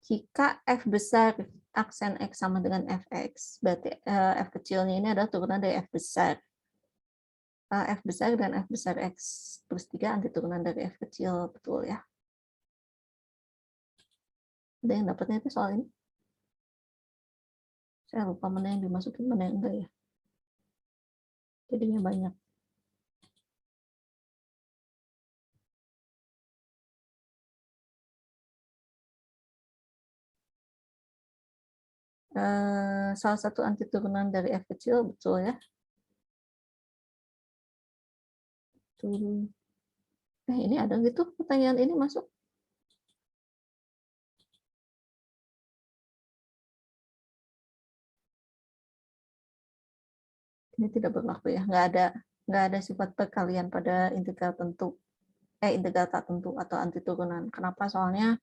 Jika f besar aksen x sama dengan fx, berarti f kecilnya ini adalah turunan dari f besar. F besar dan f besar x plus 3 anti turunan dari f kecil, betul ya? Ada yang dapatnya itu soal ini? Saya lupa mana yang dimasukin, mana yang enggak ya. Jadinya banyak. Salah satu anti turunan dari f kecil, betul ya? Ini ada gitu pertanyaan ini masuk. Ini tidak berlaku ya, nggak ada sifat perkalian pada integral tentu, integral tak tentu atau anti turunan. Kenapa? Soalnya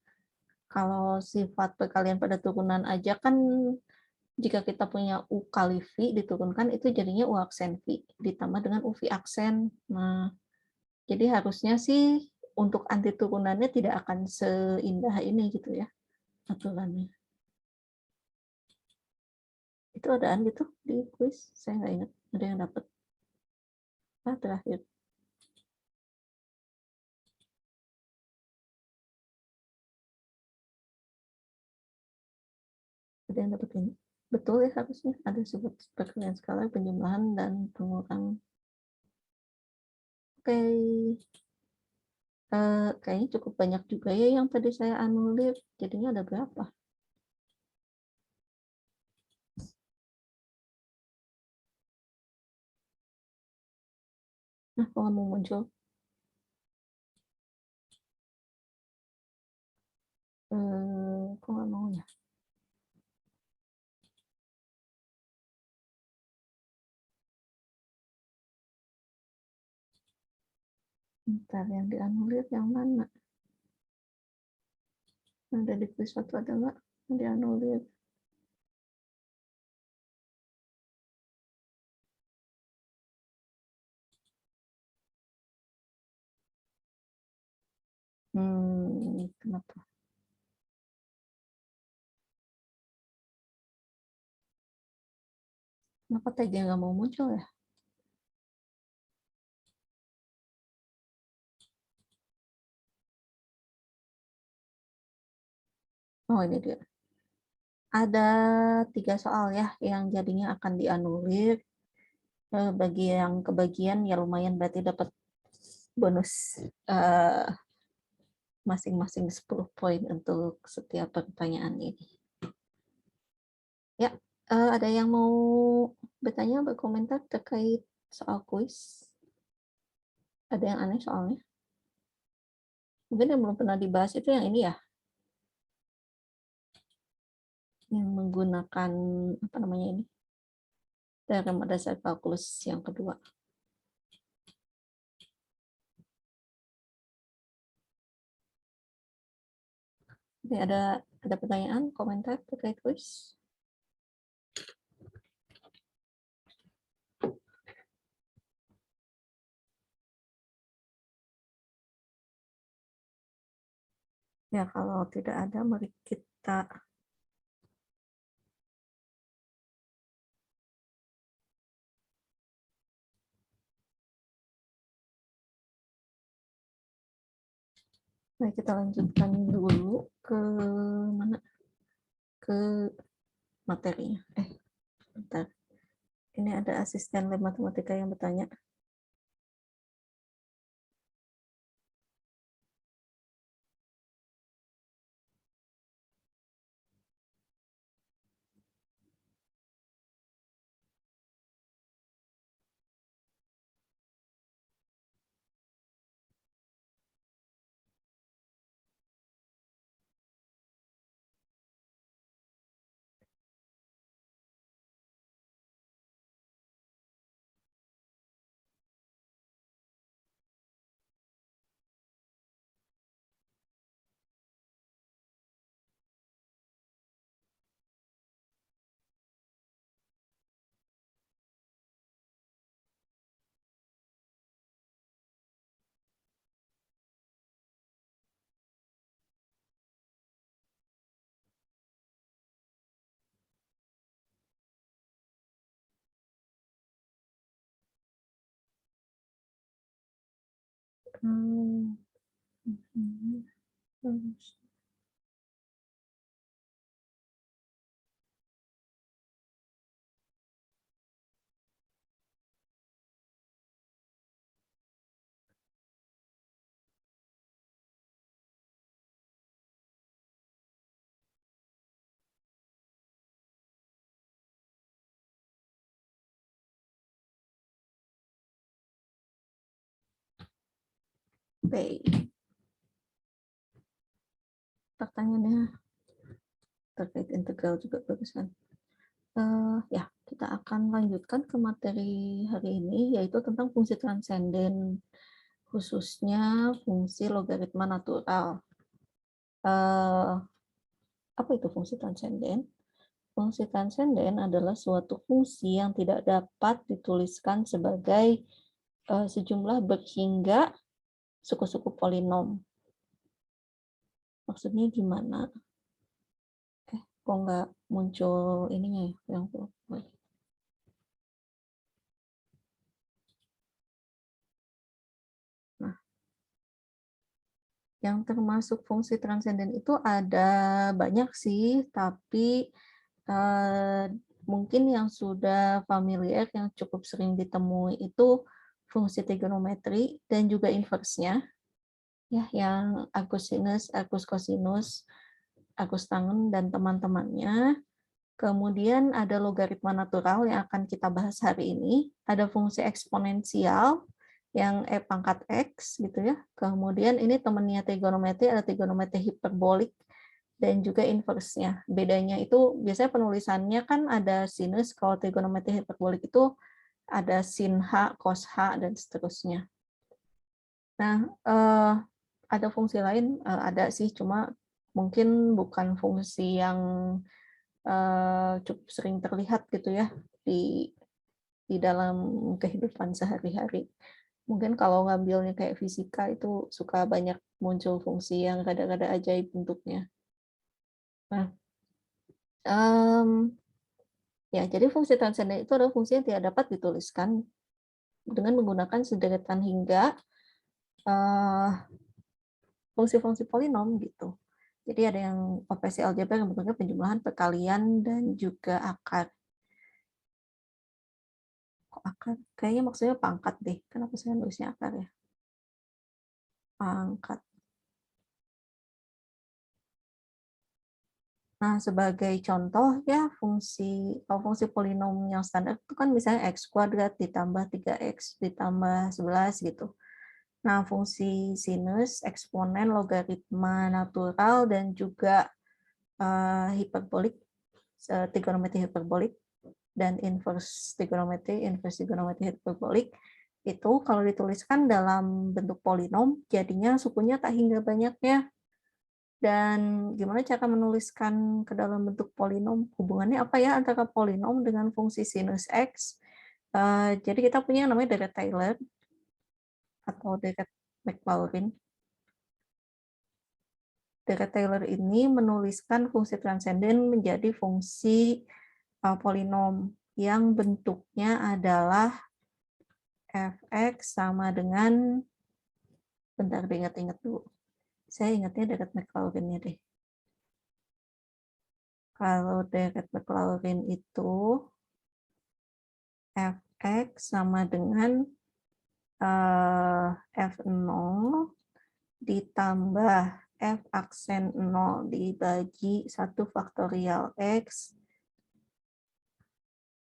kalau sifat perkalian pada turunan aja kan, jika kita punya u kali v diturunkan itu jadinya u aksen v ditambah dengan u v aksen. Nah, jadi harusnya sih untuk anti turunannya tidak akan seindah ini gitu ya aturannya. Itu adaan gitu di kuis, saya nggak ingat ada yang dapat. Terakhir. Ada yang dapat ini. Betul ya, harusnya ada sifat perkalian skalar, penjumlahan, dan pengurangan. Oke. Kayaknya cukup banyak juga ya yang tadi saya anulir. Jadinya ada berapa? Nah, kalau mau muncul. Kok nggak mau ya? Ntar yang dianulir yang mana? Ada di quiz 1 ada nggak? Dianulir. Kenapa? Kenapa tagnya nggak mau muncul ya? Oh, ini dia. Ada 3 soal ya yang jadinya akan dianulir. Bagi yang kebagian ya lumayan, berarti dapat bonus masing-masing 10 poin untuk setiap pertanyaan ini. Ya, ada yang mau bertanya, berkomentar terkait soal kuis? Ada yang aneh soalnya? Mungkin yang belum pernah dibahas itu yang ini ya, yang menggunakan apa namanya ini, teorema dasar kalkulus yang kedua. Oke, ada pertanyaan, komentar terkait kuis? Ya, kalau tidak ada, mari kita lanjutkan dulu ke mana? Ke materinya. Bentar. Ini ada asisten lab matematika yang bertanya. Hmm. Baik. Pertanyaannya terkait integral juga barusan. Ya, kita akan lanjutkan ke materi hari ini, yaitu tentang fungsi transenden, khususnya fungsi logaritma natural. Apa itu fungsi transenden? Fungsi transenden adalah suatu fungsi yang tidak dapat dituliskan sebagai sejumlah berhingga suku-suku polinom. Maksudnya gimana? Kok nggak muncul ininya ya? Nah, yang termasuk fungsi transenden itu ada banyak sih, tapi mungkin yang sudah familiar, yang cukup sering ditemui itu fungsi trigonometri dan juga inversnya, ya, yang arcus sinus, arcus cosinus, arcus tangen dan teman-temannya. Kemudian ada logaritma natural yang akan kita bahas hari ini. Ada fungsi eksponensial yang pangkat X gitu ya. Kemudian ini temannya trigonometri, ada trigonometri hiperbolik dan juga inversnya. Bedanya itu biasanya penulisannya kan ada sinus, kalau trigonometri hiperbolik itu ada sin H, cos H, dan seterusnya. Nah, ada fungsi lain, ada sih, cuma mungkin bukan fungsi yang cukup sering terlihat gitu ya di dalam kehidupan sehari-hari. Mungkin kalau ngambilnya kayak fisika itu suka banyak muncul fungsi yang rada-rada ajaib bentuknya. Nah, ya, jadi fungsi transenden itu adalah fungsi yang tidak dapat dituliskan dengan menggunakan sederetan hingga fungsi-fungsi polinom gitu. Jadi ada yang operasi aljabar yang bentuknya penjumlahan, perkalian, dan juga akar. Kok akar? Kayaknya maksudnya pangkat deh. Kenapa saya nulisnya akar ya? Pangkat. Nah, sebagai contoh ya fungsi polinom yang standar itu kan misalnya x kuadrat ditambah 3x ditambah 11 gitu. Nah, fungsi sinus, eksponen, logaritma natural, dan juga hiperbolik, trigonometri hiperbolik, dan inverse trigonometri hiperbolik, itu kalau dituliskan dalam bentuk polinom, jadinya sukunya tak hingga banyaknya. Dan gimana cara menuliskan ke dalam bentuk polinom? Hubungannya apa ya antara polinom dengan fungsi sinus x? Jadi kita punya yang namanya deret Taylor atau deret Maclaurin. Deret Taylor ini menuliskan fungsi transenden menjadi fungsi polinom yang bentuknya adalah fx sama dengan, bentar diingat-ingat dulu. Saya ingatnya deret Maclaurin-nya deh. Kalau deret Maclaurin itu fx sama dengan f0 ditambah f aksen 0 dibagi 1 faktorial x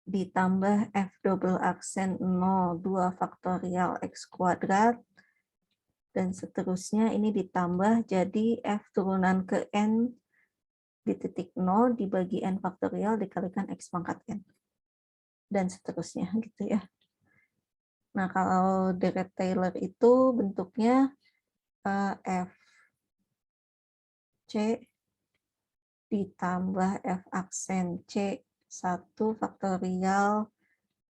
ditambah f double aksen 0 2 faktorial x kuadrat, dan seterusnya ini ditambah jadi f turunan ke n di titik 0 dibagi n faktorial dikalikan x pangkat n. Dan seterusnya gitu ya. Nah, kalau deret Taylor itu bentuknya f c ditambah f aksen c 1 faktorial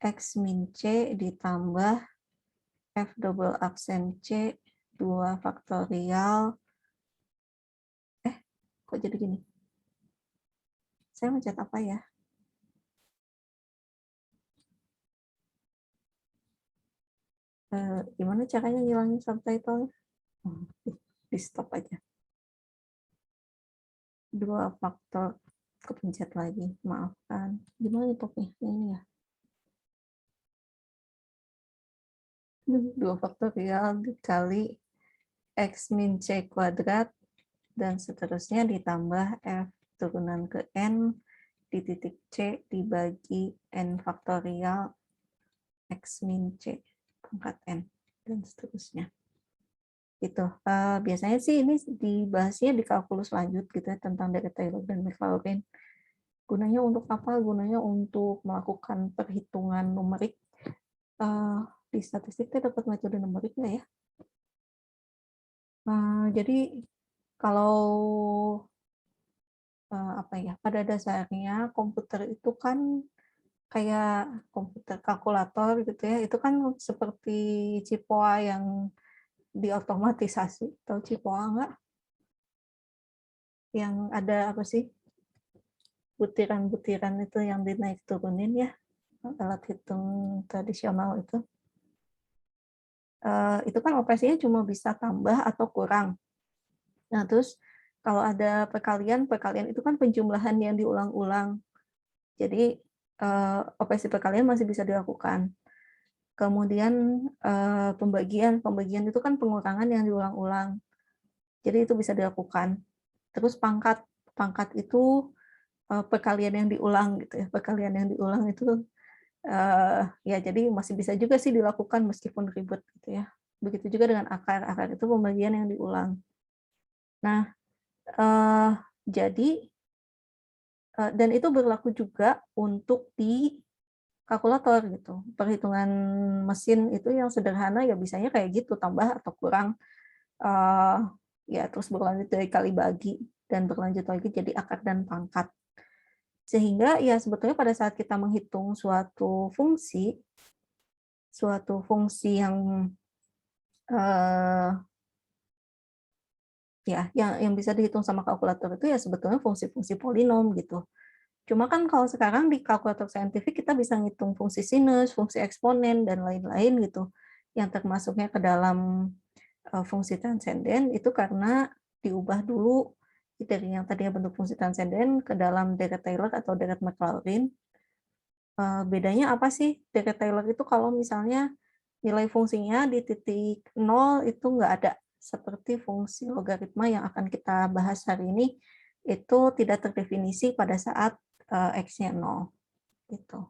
x min c ditambah f double aksen c 2 faktorial, kok jadi gini? Saya mencet apa ya? Gimana caranya ngilangin subtitle? Di stop aja. 2 faktor, kepencet lagi, maafkan. Gimana topnya? Ini ya. 2 faktorial dikali x min c kuadrat, dan seterusnya ditambah f turunan ke n di titik c dibagi n faktorial x min c pangkat n, dan seterusnya. Gitu. Biasanya sih ini dibahasnya di kalkulus lanjut gitu ya, tentang deret Taylor dan Maclaurin. Gunanya untuk apa? Gunanya untuk melakukan perhitungan numerik. Di statistik kita dapat metode numerik nggak ya? Jadi kalau apa ya, pada dasarnya komputer itu kan kayak komputer kalkulator gitu ya, itu kan seperti Cipoa yang diotomatisasi. Tahu Cipoa nggak? Yang ada apa sih? Butiran-butiran itu yang dinaik turunin ya, alat hitung tradisional itu. Itu kan operasinya cuma bisa tambah atau kurang. Nah, terus kalau ada perkalian itu kan penjumlahan yang diulang-ulang. Jadi operasi perkalian masih bisa dilakukan. Kemudian pembagian itu kan pengurangan yang diulang-ulang. Jadi itu bisa dilakukan. Terus pangkat itu perkalian yang diulang gitu ya. Perkalian yang diulang itu ya jadi masih bisa juga sih dilakukan meskipun ribet gitu ya. Begitu juga dengan akar itu pembagian yang diulang. Nah, jadi dan itu berlaku juga untuk di kalkulator gitu. Perhitungan mesin itu yang sederhana ya bisanya kayak gitu, tambah atau kurang, ya terus berlanjut dari kali bagi dan berlanjut lagi jadi akar dan pangkat. Sehingga ya sebetulnya pada saat kita menghitung suatu fungsi yang ya yang bisa dihitung sama kalkulator itu ya sebetulnya fungsi-fungsi polinom gitu. Cuma kan kalau sekarang di kalkulator saintifik kita bisa ngitung fungsi sinus, fungsi eksponen, dan lain-lain gitu, yang termasuknya ke dalam fungsi transenden itu karena diubah dulu dari yang tadinya bentuk fungsi transenden ke dalam deret Taylor atau deret Maclaurin. Bedanya apa sih? Deret Taylor itu kalau misalnya nilai fungsinya di titik 0 itu nggak ada, seperti fungsi logaritma yang akan kita bahas hari ini, itu tidak terdefinisi pada saat X-nya 0. Gitu.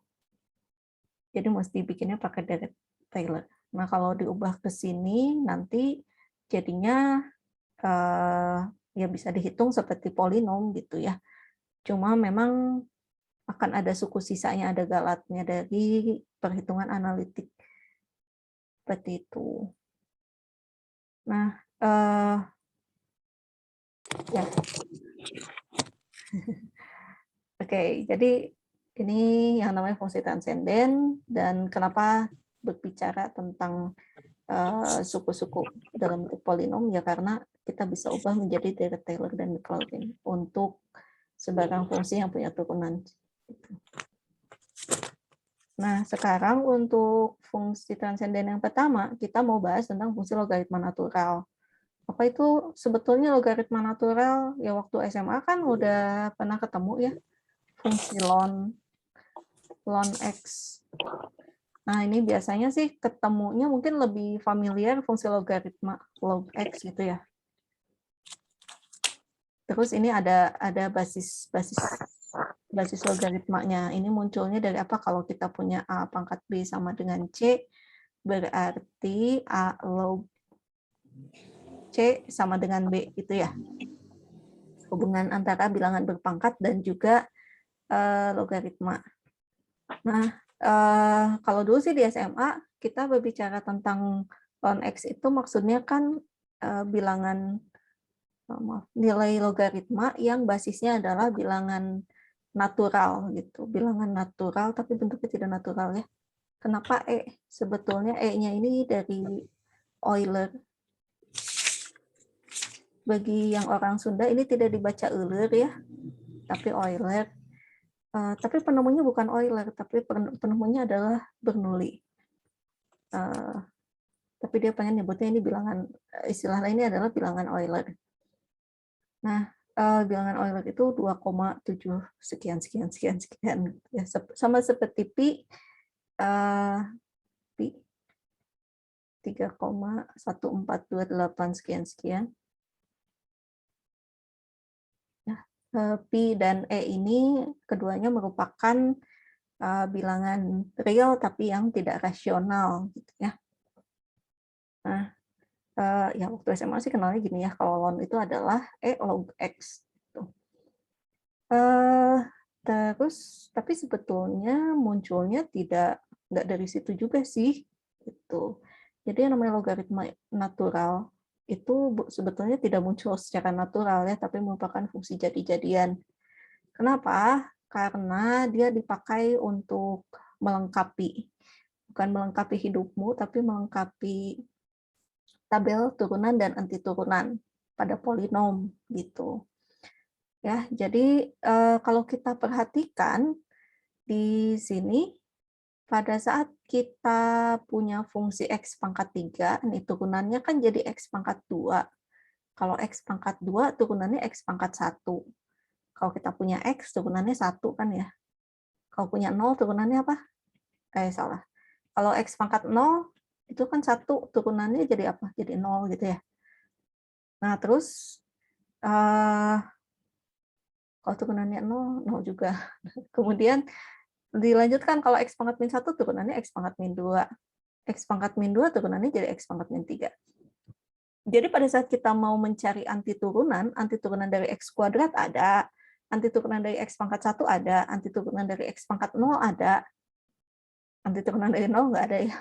Jadi mesti bikinnya pakai Deret Taylor. Nah, kalau diubah ke sini nanti jadinya ya bisa dihitung seperti polinom gitu ya. Cuma memang akan ada suku sisanya, ada galatnya dari perhitungan analitik. Seperti itu. Nah, ya. Oke, jadi ini yang namanya fungsi transenden, dan kenapa berbicara tentang suku-suku dalam bentuk polinom, ya karena kita bisa ubah menjadi Deret Taylor dan Maclaurin untuk sebarang fungsi yang punya turunan. Nah, sekarang untuk fungsi transenden yang pertama, kita mau bahas tentang fungsi logaritma natural. Apa itu sebetulnya logaritma natural? Ya waktu SMA kan udah pernah ketemu ya, fungsi ln X. Nah, ini biasanya sih ketemunya mungkin lebih familiar fungsi logaritma log X gitu ya. Terus ini ada basis logaritmanya. Ini munculnya dari apa? Kalau kita punya A pangkat B sama dengan C, berarti A log C sama dengan B gitu ya. Hubungan antara bilangan berpangkat dan juga logaritma. Nah, kalau dulu sih di SMA kita berbicara tentang ln X itu maksudnya kan bilangan nilai logaritma yang basisnya adalah bilangan natural gitu, bilangan natural tapi bentuknya tidak natural ya. Kenapa E? Sebetulnya E-nya ini dari Euler. Bagi yang orang Sunda ini tidak dibaca Euler ya, tapi Euler. Tapi penemunya bukan Euler, tapi penemunya adalah Bernoulli. Tapi dia pengen nyebutnya ini bilangan, istilah lainnya adalah bilangan Euler. Nah, bilangan Euler itu 2,7 sekian ya, sama seperti pi, pi 3,1428 sekian. Nah, pi dan e ini keduanya merupakan bilangan real tapi yang tidak rasional gitu ya. Nah, ya waktu SMA sih kenalnya gini ya, kalau ln itu adalah E log X. Gitu. Terus, tapi sebetulnya munculnya nggak dari situ juga sih. Gitu. Jadi yang namanya logaritma natural itu sebetulnya tidak muncul secara natural ya, tapi merupakan fungsi jadi-jadian. Kenapa? Karena dia dipakai untuk melengkapi, bukan melengkapi hidupmu, tapi melengkapi tabel turunan dan anti turunan pada polinom gitu. Ya, jadi kalau kita perhatikan di sini pada saat kita punya fungsi x pangkat 3, ini turunannya kan jadi x pangkat 2. Kalau x pangkat 2 turunannya x pangkat 1. Kalau kita punya x turunannya 1 kan ya. Kalau punya 0 turunannya apa? Salah. Kalau x pangkat 0 itu kan 1 turunannya jadi apa? Jadi 0 gitu ya. Nah, terus kalau turunannya 0, 0 juga. Kemudian dilanjutkan kalau x pangkat min 1 turunannya x pangkat min 2. X pangkat min 2 turunannya jadi x pangkat min 3. Jadi pada saat kita mau mencari anti turunan dari x kuadrat ada, anti turunan dari x pangkat 1 ada, anti turunan dari x pangkat 0 ada, anti turunan dari 0 nggak ada ya.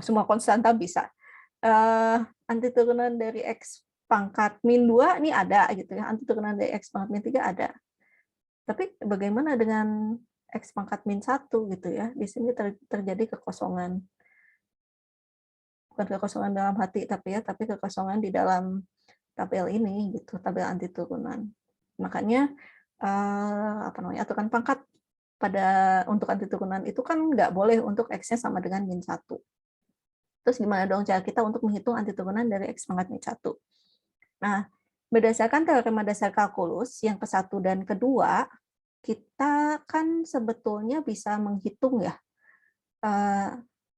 Semua konstanta bisa. Anti turunan dari x pangkat min 2 ini ada gitu ya, anti turunan dari x pangkat min 3 ada. Tapi bagaimana dengan x pangkat min 1 gitu ya? Di sini terjadi kekosongan. Bukan kekosongan dalam hati tapi kekosongan di dalam tabel ini gitu, tabel anti turunan. Makanya aturan pangkat untuk anti turunan itu kan nggak boleh untuk x-nya sama dengan min 1. Terus gimana dong cara kita untuk menghitung anti turunan dari x pangkat min 1? Nah, berdasarkan teorema dasar kalkulus yang ke-1 dan kedua, kita kan sebetulnya bisa menghitung ya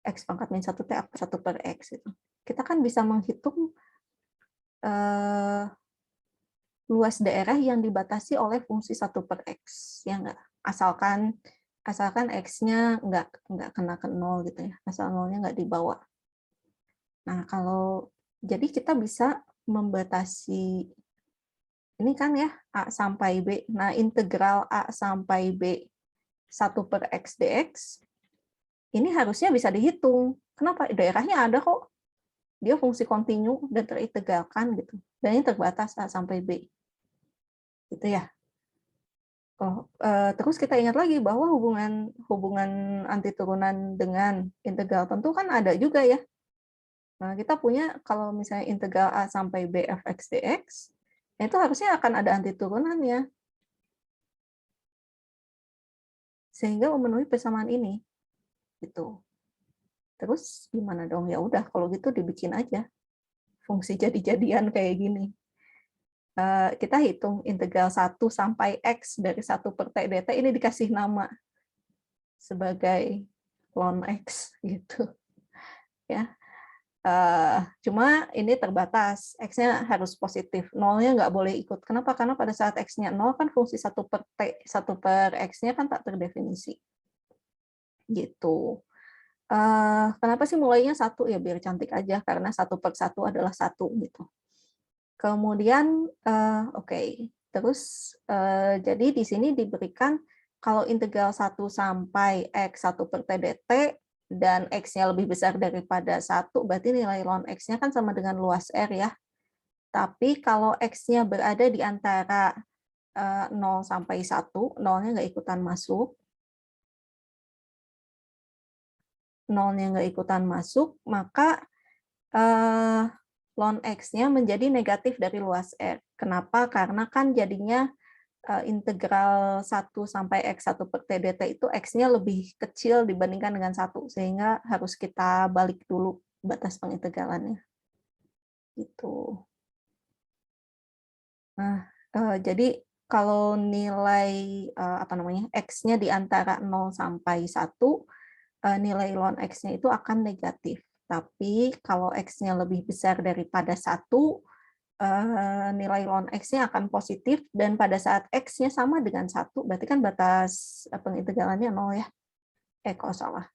x pangkat min 1 T akar 1 per x itu. Kita kan bisa menghitung luas daerah yang dibatasi oleh fungsi 1/x, ya enggak? Asalkan X-nya nggak kena ke 0 gitu ya, asal 0-nya nggak dibawa. Nah, jadi kita bisa membatasi, ini kan ya, A sampai B. Nah, integral A sampai B 1/x dx, ini harusnya bisa dihitung. Kenapa? Daerahnya ada kok. Dia fungsi kontinu dan terintegralkan gitu. Dan ini terbatas A sampai B. Gitu ya. Terus kita ingat lagi bahwa hubungan antiturunan dengan integral tentu kan ada juga ya. Nah, kita punya kalau misalnya integral A sampai B fx dx, itu harusnya akan ada antiturunannya. Sehingga memenuhi persamaan ini. Gitu. Terus gimana dong? Ya udah, kalau gitu dibikin aja fungsi jadi-jadian kayak gini. Kita hitung integral 1 sampai X dari 1/T dt ini dikasih nama sebagai ln X gitu ya. Cuma ini terbatas, X-nya harus positif, 0-nya nggak boleh ikut. Kenapa? Karena pada saat X-nya 0 kan fungsi 1/X-nya kan tak terdefinisi. Gitu. Kenapa sih mulainya 1? Ya biar cantik aja, karena 1/1 adalah 1 gitu. Kemudian, terus jadi di sini diberikan kalau integral 1 sampai X 1/T dt dan X-nya lebih besar daripada 1, berarti nilai ln X-nya kan sama dengan luas R ya. Tapi kalau X-nya berada di antara 0 sampai 1, 0-nya nggak ikutan masuk, 0-nya nggak ikutan masuk, maka ln X-nya menjadi negatif dari luas R. Kenapa? Karena kan jadinya integral 1 sampai X 1/T dt itu X-nya lebih kecil dibandingkan dengan 1, sehingga harus kita balik dulu batas pengintegralannya. Gitu. Nah, jadi kalau nilai X-nya di antara 0 sampai 1, nilai ln X-nya itu akan negatif. Tapi kalau X-nya lebih besar daripada 1, nilai ln X-nya akan positif, dan pada saat X-nya sama dengan 1, berarti kan batas pengintegralannya 0 ya. Kok salah.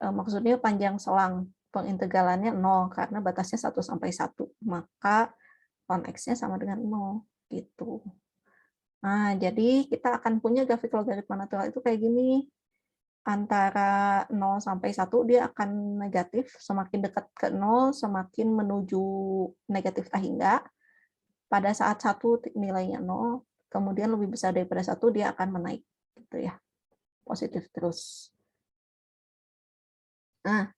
Maksudnya panjang selang pengintegralannya 0, karena batasnya 1 sampai 1. Maka ln X-nya sama dengan 0. Gitu. Nah, jadi kita akan punya grafik logaritma natural itu kayak gini. Antara 0 sampai 1 dia akan negatif, semakin dekat ke 0 semakin menuju negatif tak hingga. Pada saat 1 nilainya 0, kemudian lebih besar daripada 1 dia akan menaik gitu ya. Positif terus. Nah,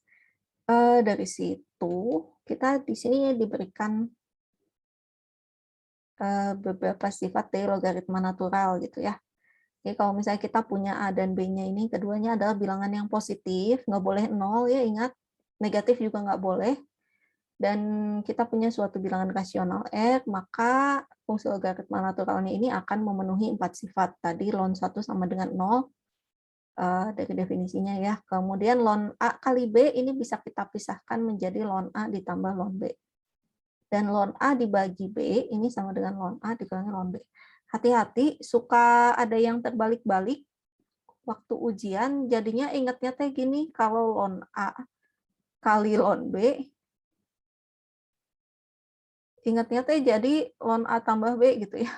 dari situ kita di sini diberikan beberapa sifat dari logaritma natural gitu ya. Jadi kalau misalnya kita punya A dan B-nya ini, keduanya adalah bilangan yang positif, nggak boleh 0 ya, ingat. Negatif juga nggak boleh. Dan kita punya suatu bilangan rasional R, maka fungsi logaritma naturalnya ini akan memenuhi 4 sifat. Tadi ln 1 sama dengan 0, dari definisinya ya. Kemudian ln A kali B ini bisa kita pisahkan menjadi ln A ditambah ln B. Dan ln A dibagi B ini sama dengan ln A dikurangi ln B. Hati-hati, suka ada yang terbalik-balik waktu ujian, jadinya ingatnya teh gini, kalau ln A kali ln B, ingatnya teh jadi ln A tambah B gitu ya.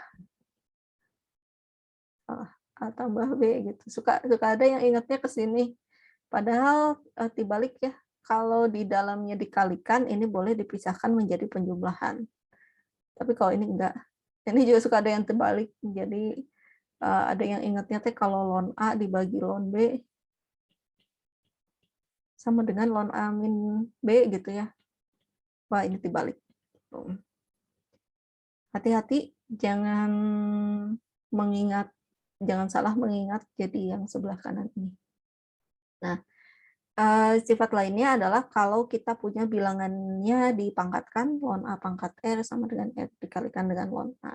A tambah B gitu. Suka ada yang ingatnya ke sini. Padahal dibalik ya, kalau di dalamnya dikalikan, ini boleh dipisahkan menjadi penjumlahan. Tapi kalau ini enggak. Ini juga suka ada yang terbalik. Jadi ada yang ingatnya teh kalau ln A dibagi ln B sama dengan ln A min B gitu ya. Wah, ini dibalik. Hati-hati, jangan salah mengingat jadi yang sebelah kanan ini. Nah, sifat lainnya adalah kalau kita punya bilangannya dipangkatkan, ln A pangkat R sama dengan R dikalikan dengan ln A.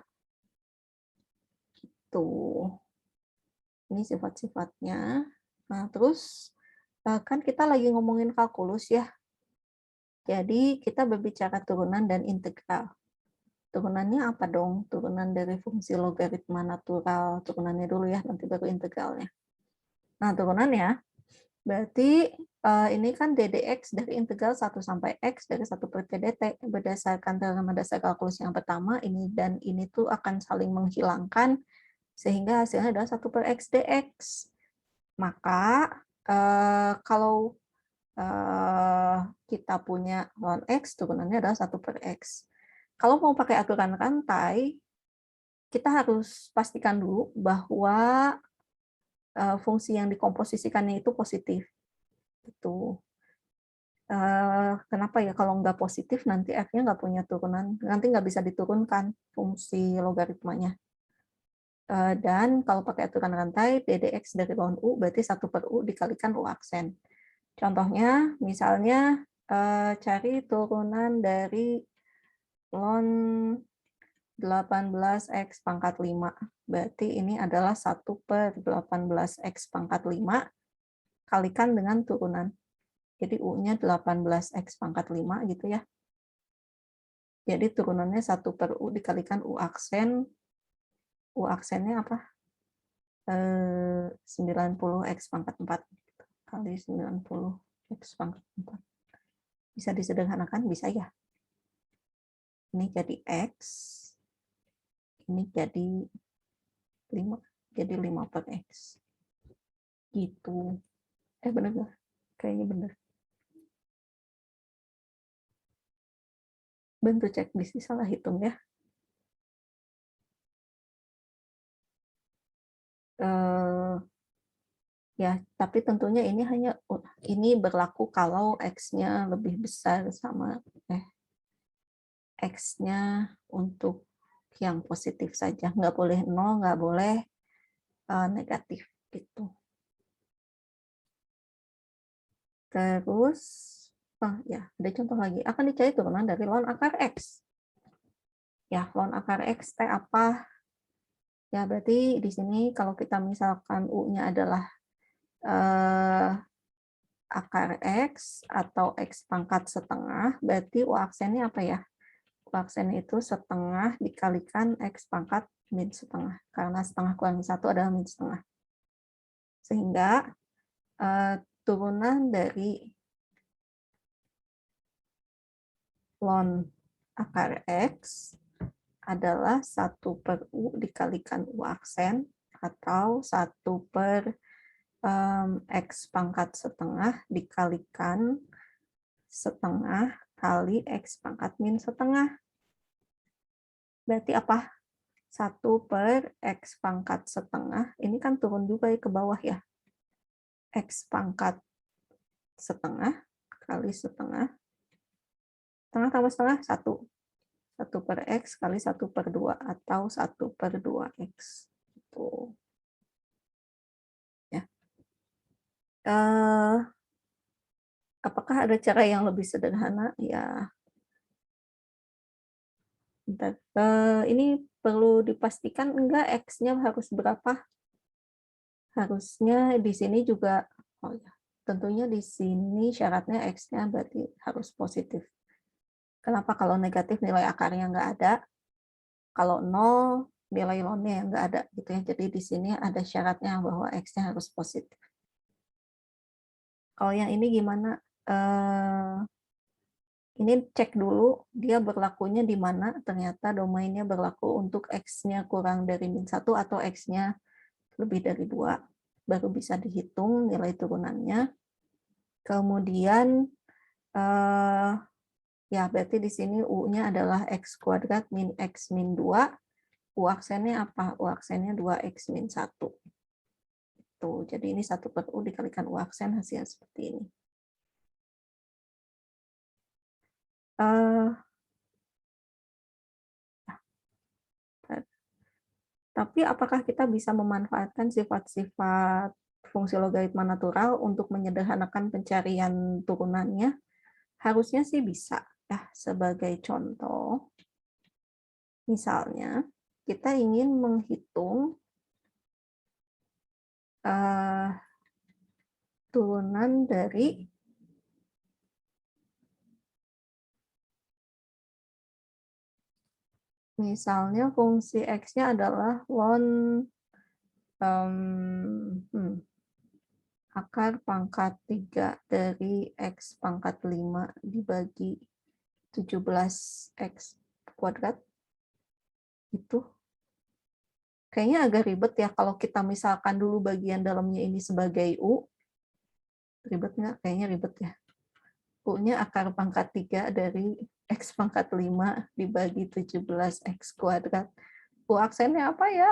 Tuh. Ini sifat-sifatnya. Nah, terus kan kita lagi ngomongin kalkulus ya. Jadi kita berbicara turunan dan integral. Turunannya apa dong? Turunan dari fungsi logaritma natural. Turunannya dulu ya, nanti baru integralnya. Nah, turunannya berarti ini kan ddx dari integral 1 sampai x dari 1 per t dt. Berdasarkan teorema dasar kalkulus yang pertama, ini dan ini tuh akan saling menghilangkan, sehingga hasilnya adalah 1 per x dx. Maka kalau kita punya ln x, turunannya adalah 1 per x. Kalau mau pakai aturan rantai, kita harus pastikan dulu bahwa fungsi yang dikomposisikannya itu positif. Itu. Kenapa ya? Kalau nggak positif, nanti f-nya nggak punya turunan, nanti nggak bisa diturunkan fungsi logaritmanya. Dan kalau pakai aturan rantai, ddx dari ln u berarti 1 per u dikalikan u aksen. Contohnya, misalnya cari turunan dari ln 18x pangkat 5. Berarti ini adalah 1 per 18x pangkat 5 kalikan dengan turunan. Jadi U-nya 18x pangkat 5 gitu ya. Jadi turunannya 1 per U dikalikan U aksen. U aksennya apa? 90x pangkat 4 kali 90x pangkat 4. Bisa disederhanakan? Bisa ya. Ini jadi X. Ini jadi 5. Jadi 5 per X. Gitu. Bener nggak? Kayaknya bener. Bantu cek bisa salah hitung ya. Ya, tapi tentunya ini berlaku kalau X-nya lebih besar sama X-nya untuk yang positif saja. Nggak boleh 0, nggak boleh negatif gitu. Terus, ya ada contoh lagi. Akan dicari turunan dari ln akar X. Ya, ln akar X teh apa? Ya, berarti di sini kalau kita misalkan U-nya adalah akar X atau X pangkat setengah, berarti U aksennya apa ya? U aksennya itu setengah dikalikan X pangkat min setengah. Karena setengah kurangi 1 adalah min setengah. Sehingga turunan dari ln akar X adalah 1 per U dikalikan U aksen, atau 1 per X pangkat setengah dikalikan setengah kali X pangkat min setengah. Berarti apa? 1 per X pangkat setengah, ini kan turun juga ke bawah ya. X pangkat setengah kali setengah. Setengah tambah setengah, 1. 1 per X kali 1 per 2, atau 1 per 2X. Gitu. Ya. Apakah ada cara yang lebih sederhana? Ya. Bentar. Ini perlu dipastikan enggak X-nya harus berapa? Harusnya di sini juga, oh ya, tentunya di sini syaratnya X-nya berarti harus positif. Kenapa? Kalau negatif nilai akarnya nggak ada, kalau 0 nilai ln-nya nggak ada gitu ya. Jadi di sini ada syaratnya bahwa X-nya harus positif. Kalau yang ini gimana? Ini cek dulu dia berlakunya di mana. Ternyata domainnya berlaku untuk X-nya kurang dari min 1 atau X-nya lebih dari 2. Baru bisa dihitung nilai turunannya. Kemudian ya berarti di sini U-nya adalah X kuadrat min X min 2. U aksennya apa? U aksennya 2X min 1. Tuh, jadi ini 1 per U dikalikan U aksen hasilnya seperti ini. Tapi apakah kita bisa memanfaatkan sifat-sifat fungsi logaritma natural untuk menyederhanakan pencarian turunannya? Harusnya sih bisa. Ya, sebagai contoh, misalnya kita ingin menghitung turunan dari Misalnya fungsi X-nya adalah ln akar pangkat 3 dari X pangkat 5 dibagi 17X kuadrat. Itu kayaknya agak ribet ya kalau kita misalkan dulu bagian dalamnya ini sebagai U. Ribet nggak? Kayaknya ribet ya. U-nya akar pangkat 3 dari X pangkat 5 dibagi 17X kuadrat. U aksennya apa ya?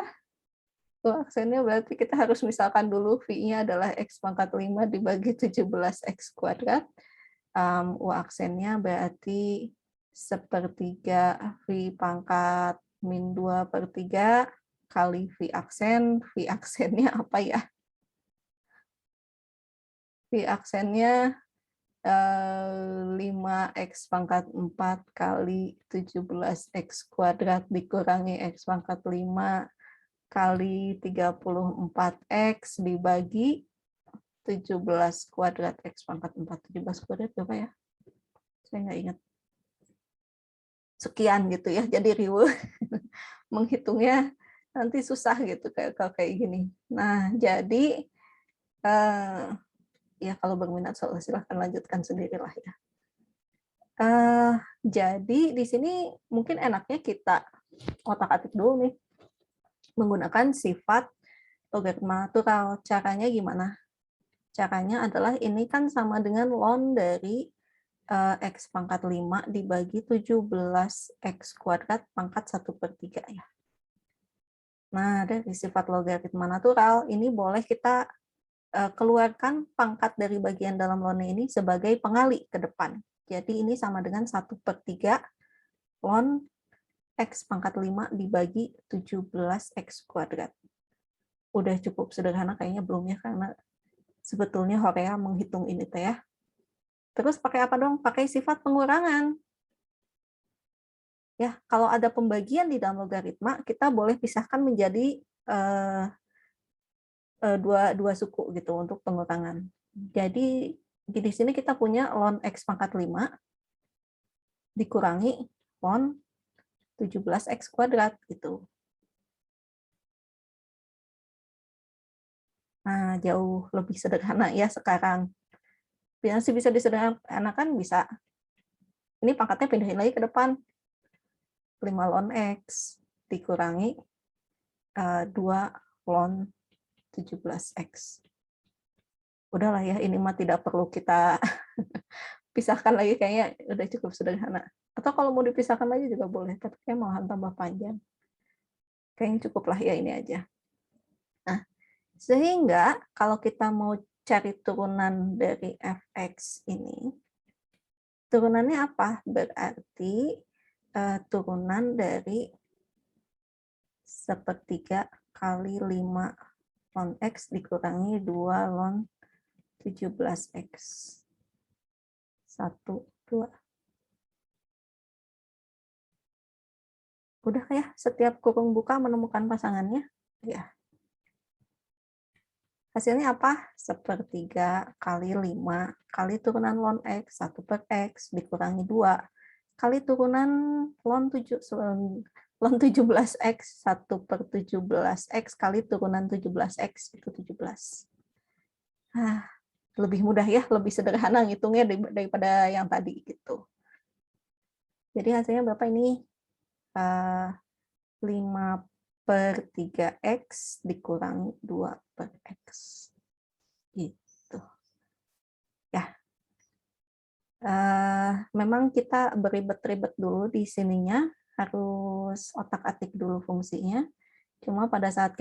U aksennya berarti kita harus misalkan dulu V-nya adalah X pangkat 5 dibagi 17X kuadrat. U aksennya berarti sepertiga V pangkat min 2/3 kali V aksen. V aksennya apa ya? V aksennya 5X pangkat 4 kali 17X kuadrat dikurangi X pangkat 5 kali 34X dibagi 17 kuadrat X pangkat 4. 17 kuadrat berapa ya? Saya nggak ingat. Sekian gitu ya, jadi riweuh. Menghitungnya nanti susah gitu kayak gini. Nah, jadi ya kalau berminat silahkan lanjutkan sendirilah ya. Jadi di sini mungkin enaknya kita otak-atik dulu nih menggunakan sifat logaritma natural. Caranya gimana? Caranya adalah ini kan sama dengan ln dari X pangkat 5 dibagi 17X kuadrat pangkat 1/3 ya. Nah, dari sifat logaritma natural ini boleh kita keluarkan pangkat dari bagian dalam ln ini sebagai pengali ke depan. Jadi ini sama dengan 1/3 ln X pangkat 5 dibagi 17X kuadrat. Udah cukup sederhana kayaknya belum ya, karena sebetulnya Horea menghitung ini teh ya. Terus pakai apa dong? Pakai sifat pengurangan. Ya, kalau ada pembagian di dalam logaritma, kita boleh pisahkan menjadi dua suku gitu untuk pengurangan. Jadi di sini kita punya ln X pangkat 5 dikurangi ln 17X kuadrat gitu. Nah, jauh lebih sederhana ya sekarang. Sih bisa disederhanakan, bisa. Ini pangkatnya pindahin lagi ke depan. 5 ln X dikurangi 2 ln 17X. Udahlah ya, ini mah tidak perlu kita pisahkan lagi, kayaknya udah cukup sederhana. Atau kalau mau dipisahkan lagi juga boleh, tapi kayak malahan tambah panjang. Kayaknya cukuplah ya ini aja. Nah, sehingga kalau kita mau cari turunan dari fx ini, turunannya apa? Berarti turunan dari 1/3 kali 5 ln X dikurangi 2 ln 17X. 1, 2. Udah ya, setiap kurung buka menemukan pasangannya? Ya. Hasilnya apa? 1/3 kali 5 kali turunan ln X, 1/X dikurangi 2 kali turunan ln 17X, 1/17X kali turunan 17X, itu 17. Lebih mudah ya, lebih sederhana ngitungnya daripada yang tadi gitu. Jadi hasilnya berapa ini? 5/3X dikurangi 2/X. Gitu. Ya. Memang kita beribet-ribet dulu di sininya, harus otak-atik dulu fungsinya. Cuma pada saat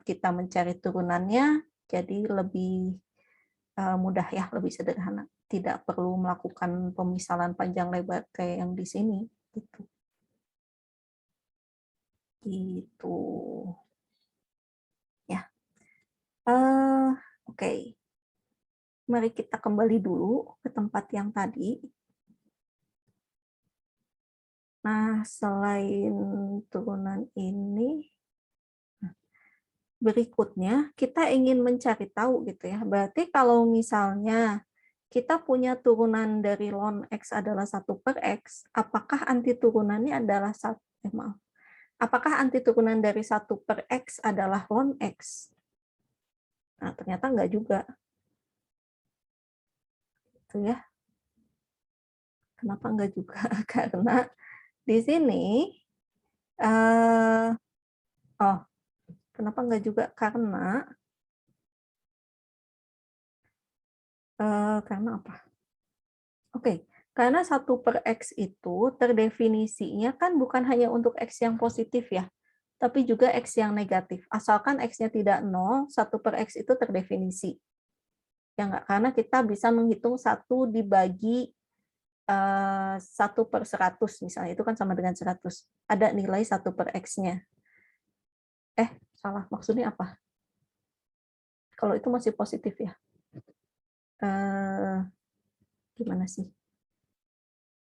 kita mencari turunannya, jadi lebih mudah ya, lebih sederhana. Tidak perlu melakukan pemisalan panjang lebar kayak yang di sini. Gitu. Ya. Oke. Mari kita kembali dulu ke tempat yang tadi. Nah, selain turunan ini, berikutnya kita ingin mencari tahu gitu ya. Berarti kalau misalnya kita punya turunan dari ln X adalah 1/X, apakah antiturunannya adalah apakah antiturunan dari 1/X adalah ln X? Nah, ternyata enggak juga. Itu ya. Kenapa enggak juga? Karena di sini kenapa enggak juga? Karena apa? Oke, karena 1/X itu terdefinisinya kan bukan hanya untuk X yang positif ya, tapi juga X yang negatif. Asalkan X-nya tidak 0, 1/X itu terdefinisi. Ya enggak? Karena kita bisa menghitung 1 dibagi 1/100 misalnya, itu kan sama dengan 100. Ada nilai 1/X-nya. Salah, maksudnya apa? Kalau itu masih positif ya? Gimana sih?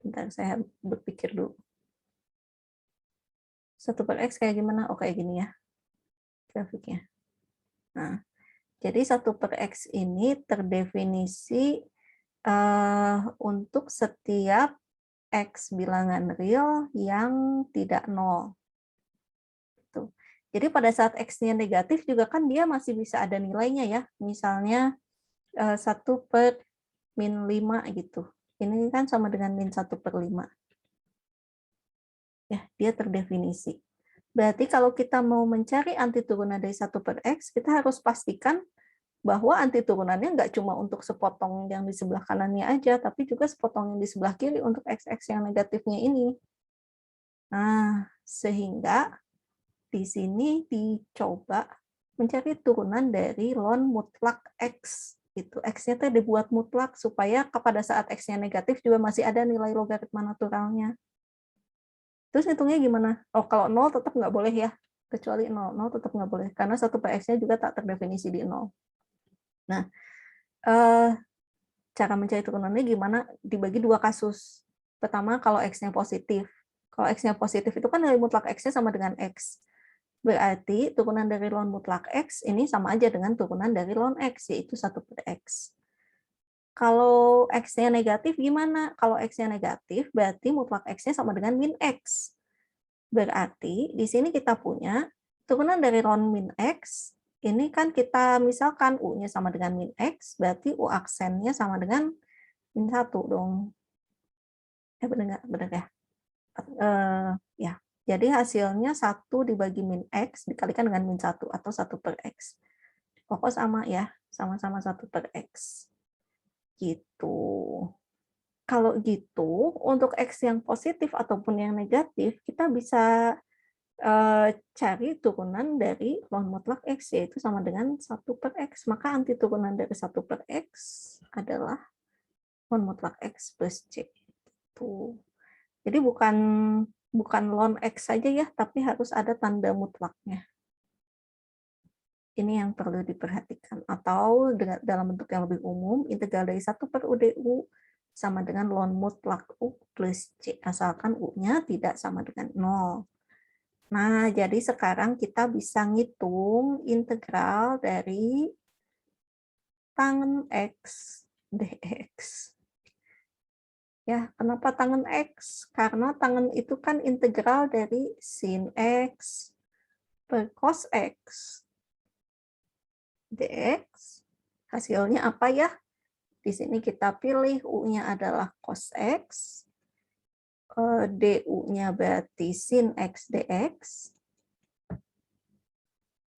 Bentar, saya berpikir dulu. 1/X kayak gimana? Oh, kayak gini ya grafiknya. Nah, jadi 1/X ini terdefinisi untuk setiap X bilangan real yang tidak 0. Gitu. Jadi pada saat X-nya negatif juga kan dia masih bisa ada nilainya ya. Misalnya 1/-5 gitu. Ini kan sama dengan -1/5. Ya, dia terdefinisi. Berarti kalau kita mau mencari antiturunan dari 1/X, kita harus pastikan bahwa antiturunannya nggak cuma untuk sepotong yang di sebelah kanannya aja, tapi juga sepotong yang di sebelah kiri untuk X yang negatifnya ini. Nah, sehingga di sini dicoba mencari turunan dari ln mutlak X. Itu X-nya tuh dibuat mutlak supaya pada saat X-nya negatif juga masih ada nilai logaritma naturalnya. Terus hitungnya gimana? Oh, kalau 0 tetap nggak boleh ya, kecuali 0. 0 tetap nggak boleh, karena 1/X-nya juga tak terdefinisi di 0. Nah, cara mencari turunannya gimana? Dibagi 2 kasus. Pertama, kalau X-nya positif. Kalau X-nya positif itu kan nilai mutlak X-nya sama dengan X. Berarti turunan dari ln mutlak X ini sama aja dengan turunan dari ln X, yaitu 1/X. Kalau X-nya negatif gimana? Kalau X-nya negatif, berarti mutlak X-nya sama dengan min X. Berarti di sini kita punya turunan dari ln min X, ini kan kita misalkan U-nya sama dengan min X, berarti U aksennya sama dengan min 1 dong. Benar nggak? Benar ya? Ya. Jadi hasilnya 1 dibagi min X dikalikan dengan min 1 atau 1/X. Pokoknya sama ya, sama-sama 1/X. Gitu. Kalau gitu, untuk X yang positif ataupun yang negatif, kita bisa cari turunan dari ln mutlak X, yaitu sama dengan 1/X. Maka antiturunan dari 1/X adalah ln mutlak X plus C. Tuh. Jadi bukan ln X saja ya, tapi harus ada tanda mutlaknya. Ini yang perlu diperhatikan. Atau dalam bentuk yang lebih umum, integral dari 1/UdU sama dengan ln mutlak U plus C, asalkan U-nya tidak sama dengan 0. Nah, jadi sekarang kita bisa ngitung integral dari tangen X dx. Ya, kenapa tangen X? Karena tangen itu kan integral dari sin X per cos X dx. Hasilnya apa ya? Di sini kita pilih U-nya adalah cos X, du-nya berarti sin X dx.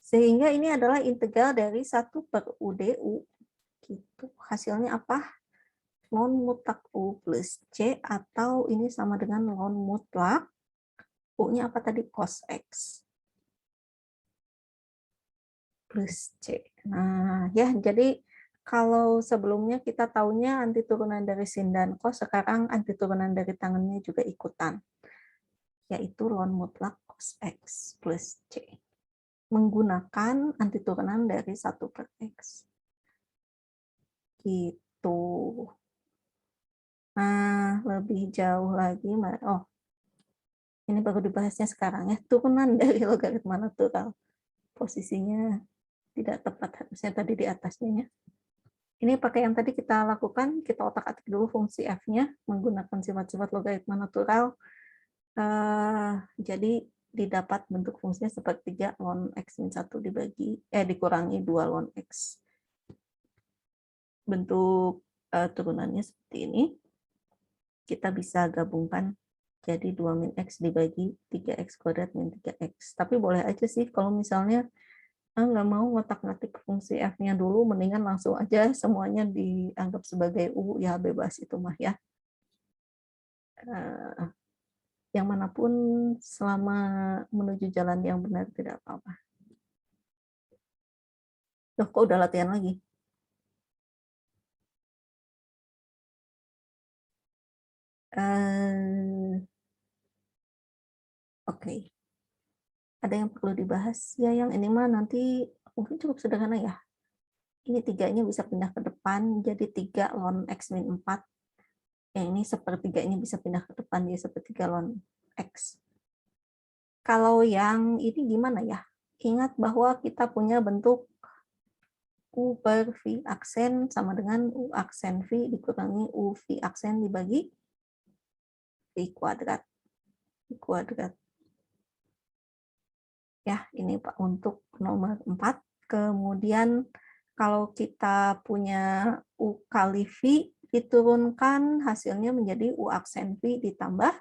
Sehingga ini adalah integral dari 1/UdU. Gitu. Hasilnya apa? Ln mutlak U plus C, atau ini sama dengan ln mutlak U-nya apa tadi? Cos X plus C. Nah, ya, jadi kalau sebelumnya kita taunya antiturunan dari sin dan cos, sekarang antiturunan dari tangennya juga ikutan, yaitu ln mutlak cos X plus C. Menggunakan antiturunan dari 1/X. Gitu. Nah, lebih jauh lagi, ini baru dibahasnya sekarang ya, turunan dari logaritma natural. Posisinya tidak tepat, harusnya tadi di atasnya ya. Ini pakai yang tadi kita lakukan, kita otak-atik dulu fungsi F-nya menggunakan sifat-sifat logaritma natural. Jadi didapat bentuk fungsinya sepertiga ln X min 1 dikurangi 2 ln X. Bentuk turunannya seperti ini. Kita bisa gabungkan jadi 2 min X dibagi 3X kuadrat min 3X. Tapi boleh aja sih kalau misalnya nggak mau ngotak-ngatik fungsi F-nya dulu, mendingan langsung aja semuanya dianggap sebagai U, ya bebas itu mah ya. Yang manapun selama menuju jalan yang benar tidak apa-apa. Loh, kok udah latihan lagi? Oke. Ada yang perlu dibahas? Ya, yang ini mah nanti mungkin cukup sederhana ya. Ini tiganya bisa pindah ke depan, jadi 3 ln X min 4. Yang ini sepertiganya bisa pindah ke depan, jadi sepertiga ln X. Kalau yang ini gimana ya? Ingat bahwa kita punya bentuk U per V aksen sama dengan U aksen V dikurangi U V aksen dibagi V kuadrat. V kuadrat. Ya, ini Pak untuk nomor 4. Kemudian kalau kita punya U kali V, diturunkan hasilnya menjadi U aksen V ditambah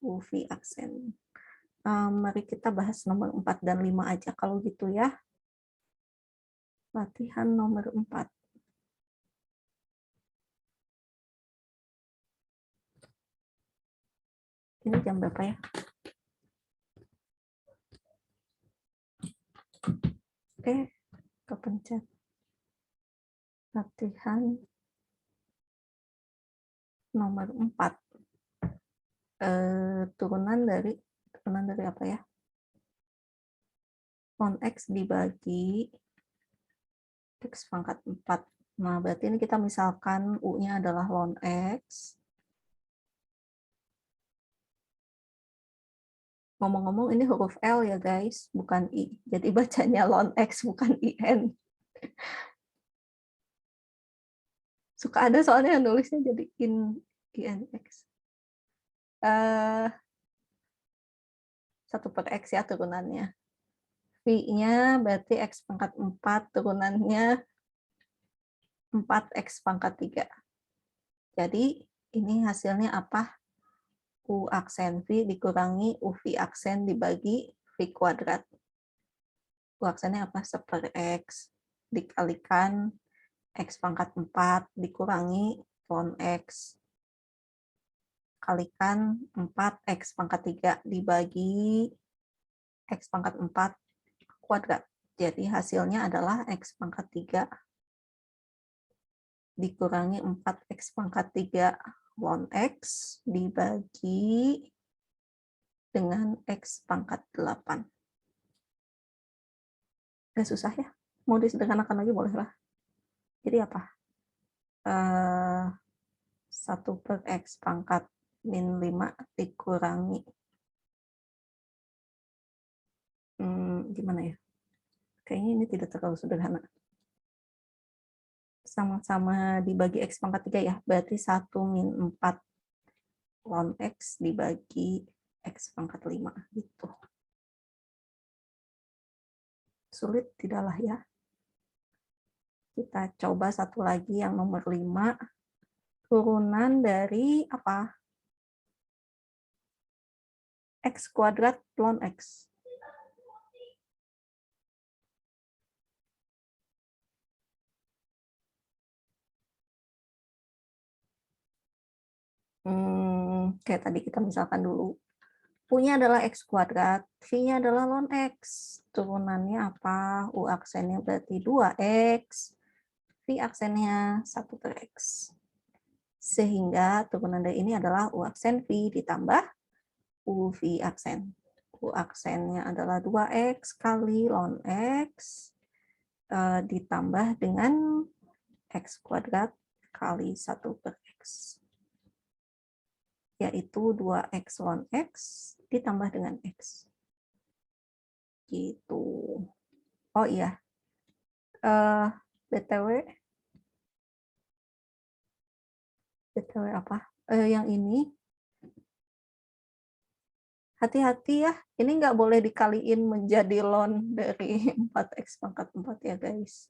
U V aksen. Mari kita bahas nomor 4 dan 5 aja kalau gitu ya. Latihan nomor 4. Ini jam berapa ya? Oke, kepencet. Latihan nomor 4. Turunan dari apa ya? Ln X dibagi X pangkat 4. Nah, berarti ini kita misalkan U-nya adalah ln X. Ngomong-ngomong ini huruf L ya guys, bukan I. Jadi bacanya ln X bukan IN. Suka ada soalnya nulisnya jadi INX. 1/X ya turunannya. V-nya berarti X pangkat 4, turunannya 4X pangkat 3. Jadi ini hasilnya apa? U aksen V dikurangi UV aksen dibagi V kuadrat. U aksennya apa? 1/X dikalikan X pangkat 4 dikurangi ln X kalikan 4X pangkat 3 dibagi X pangkat 4 kuadrat. Jadi hasilnya adalah X pangkat 3 dikurangi 4X pangkat 3 ln X dibagi dengan X pangkat 8. Gak susah ya? Mau disederhanakan lagi bolehlah. Jadi apa? 1/X pangkat min 5 dikurangi gimana ya? Kayaknya ini tidak terlalu sederhana. Sama-sama dibagi X pangkat 3 ya, berarti 1 min 4 ln X dibagi X pangkat 5 gitu. Sulit tidaklah ya. Kita coba satu lagi yang nomor 5. Turunan dari apa? X kuadrat ln X. Kayak tadi kita misalkan dulu. U-nya adalah X kuadrat, V-nya adalah ln X. Turunannya apa? U aksennya berarti 2X, V aksennya 1/X. Sehingga turunan dari ini adalah U aksen V ditambah U V aksen. U aksennya adalah 2X kali ln X ditambah dengan X kuadrat kali 1/X. Yaitu 2X ln X ditambah dengan X. Gitu. Oh iya. BTW, BTW apa? Yang ini hati-hati ya, ini nggak boleh dikaliin menjadi ln dari 4x pangkat 4 ya guys.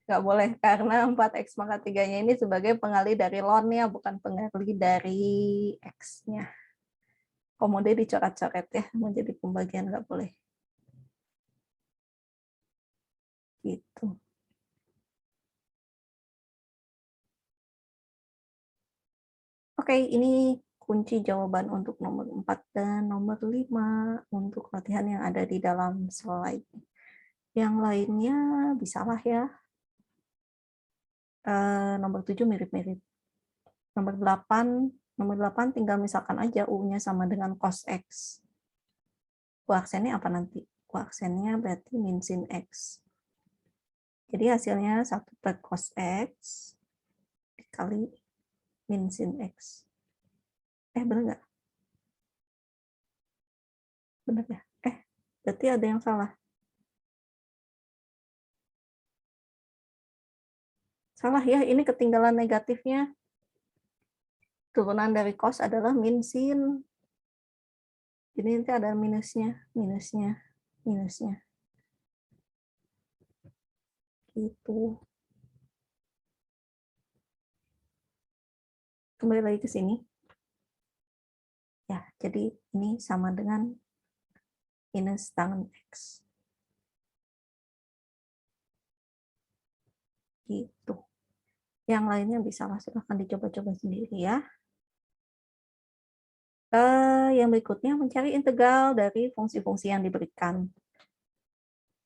Nggak boleh, karena 4x pangkat 3-nya ini sebagai pengali dari ln-nya, bukan pengali dari x-nya. Komode dicoret-coret ya, menjadi pembagian nggak boleh. Gitu. Oke, ini kunci jawaban untuk nomor 4 dan nomor 5 untuk latihan yang ada di dalam slide. Yang lainnya bisalah ya. Nomor 7 mirip-mirip. Nomor 8 tinggal misalkan aja U-nya sama dengan cos X. U aksennya apa nanti? U aksennya berarti min sin X. Jadi hasilnya 1 per cos X dikali min sin X. Bener nggak? Bener ya? Berarti ada yang salah. Salah ya, ini ketinggalan negatifnya. Turunan dari cos adalah min sin. Jadi nanti ada minusnya, minusnya, minusnya. Gitu. Kembali lagi ke sini. Ya, jadi ini sama dengan minus tangen X. Gitu. Yang lainnya bisa silahkan dicoba-coba sendiri ya. Yang berikutnya mencari integral dari fungsi-fungsi yang diberikan.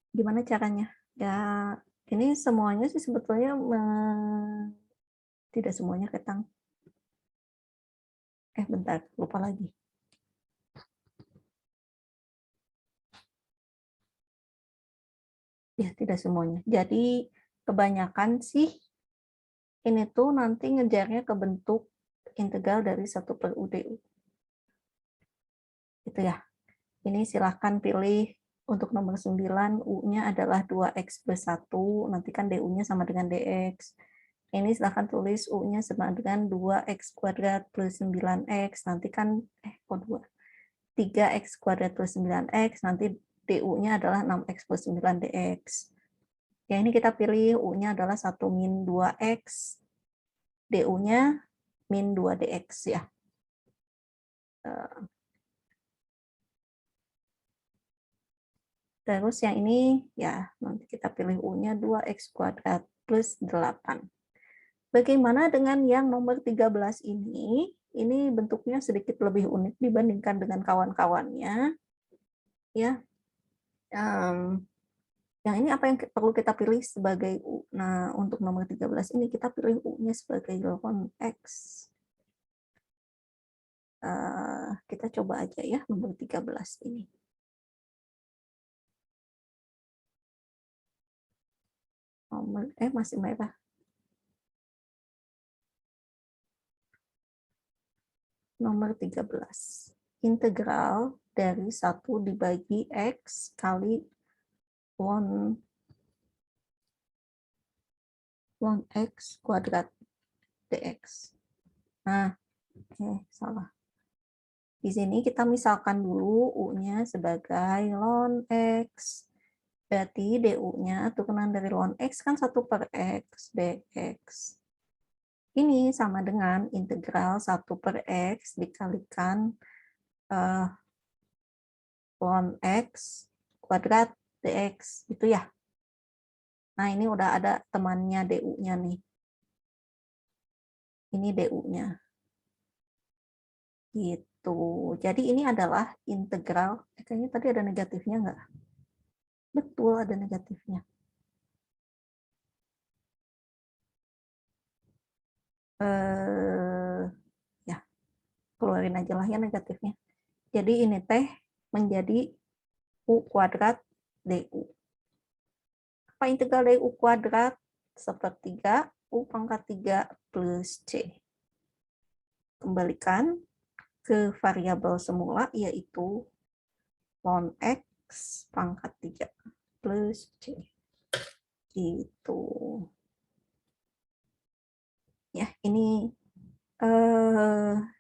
Gimana caranya? Ya, ini semuanya sih sebetulnya tidak semuanya ketang. Bentar, lupa lagi. Ya, tidak semuanya. Jadi kebanyakan sih ini tuh nanti ngejarnya ke bentuk integral dari 1 per UDU. Gitu ya. Ini silahkan pilih untuk nomor 9, U-nya adalah 2X plus 1, nanti kan DU-nya sama dengan DX. Ini silahkan tulis U-nya sama dengan 2X kuadrat plus 9X, nanti kan, 3X kuadrat plus 9X, nanti DU-nya adalah 6X plus 9DX. Ya, ini kita pilih U-nya adalah 1 min 2X, DU-nya min 2DX ya. Terus yang ini, ya nanti kita pilih U-nya 2X kuadrat plus 8. Bagaimana dengan yang nomor 13 ini? Ini bentuknya sedikit lebih unik dibandingkan dengan kawan-kawannya. Ya, yang ini apa yang perlu kita pilih sebagai U? Nah, untuk nomor 13 ini kita pilih U-nya sebagai ln X. Kita coba aja ya nomor 13 ini. Masih merah. Nomor 13. Integral dari 1 dibagi X kali ln X kuadrat dx. Nah, salah. Di sini kita misalkan dulu U-nya sebagai ln X. Berarti DU-nya turunan dari ln X kan 1 per X dx. Ini sama dengan integral 1 per X dikalikan ln X kuadrat dx. Gitu ya. Nah, ini udah ada temannya DU-nya nih. Ini DU-nya. Gitu. Jadi ini adalah integral. Kayaknya tadi ada negatifnya nggak? Betul, ada negatifnya. Ya, keluarin aja lah ya negatifnya. Jadi ini teh menjadi U kuadrat DU. Apa integral dari U kuadrat? Sepertiga U pangkat 3 plus C. Kembalikan ke variabel semula, yaitu ln X pangkat 3 plus C. Gitu. Ya, ini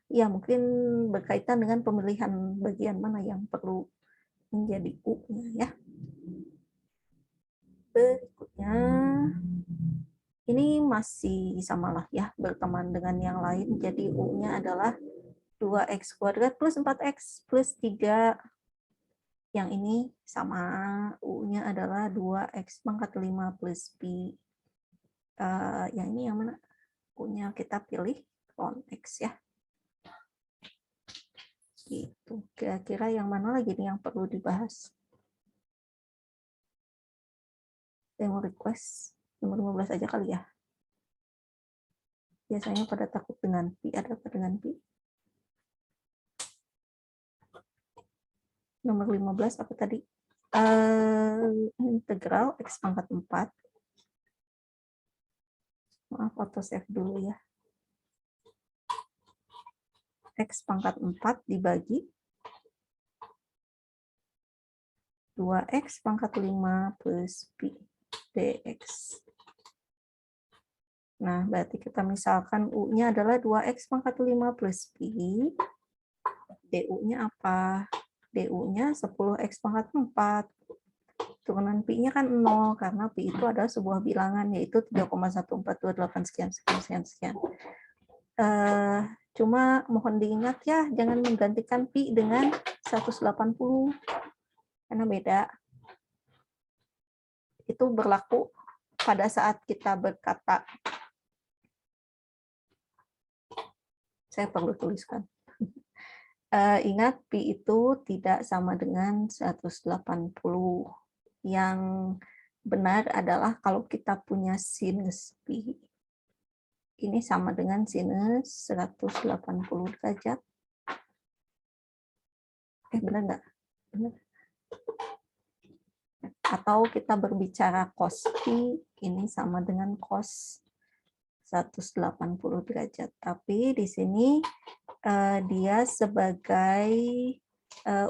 ya mungkin berkaitan dengan pemilihan bagian mana yang perlu menjadi U-nya ya. Berikutnya, ini masih samalah ya, berteman dengan yang lain. Jadi U-nya adalah 2x kuadrat plus 4x plus 3. Yang ini sama, U-nya adalah 2x pangkat 5 plus pi. Yang ini yang mana? U-nya kita pilih ln x ya. Gitu. Kira-kira yang mana lagi nih yang perlu dibahas? Saya mau request nomor 15 aja kali ya. Biasanya pada takut dengan pi. Ada apa dengan pi? Nomor 15 apa tadi? Integral x pangkat 4. Maaf, auto save dulu ya. X pangkat 4 dibagi 2x pangkat 5 plus pi dx. Nah, berarti kita misalkan U-nya adalah 2x pangkat 5 plus pi. DU-nya apa? DU-nya 10x pangkat 4. Turunan pi-nya kan 0, karena pi itu adalah sebuah bilangan, yaitu 3,1428 sekian, sekian, sekian. Cuma mohon diingat ya, jangan menggantikan pi dengan 180, karena beda. Itu berlaku pada saat kita berkata, saya perlu tuliskan. Ingat, pi itu tidak sama dengan 180. Yang benar adalah kalau kita punya sinus pi, ini sama dengan sinus 180 derajat. Benar nggak? Benar. Atau kita berbicara cos pi, ini sama dengan cos 180 derajat. Tapi di sini dia sebagai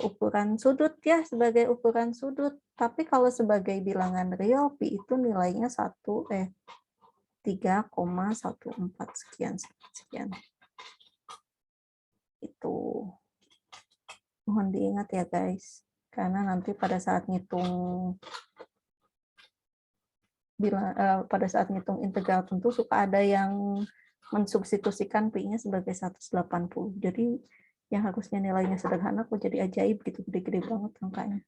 ukuran sudut ya, sebagai ukuran sudut. Tapi kalau sebagai bilangan real, pi itu nilainya 3,14 sekian, sekian. Itu mohon diingat ya guys, karena nanti pada saat ngitung pada saat ngitung integral tentu suka ada yang mensubstitusikan pi-nya sebagai 180. Jadi yang harusnya nilainya sederhana kok jadi ajaib gitu, gede-gede banget angkanya.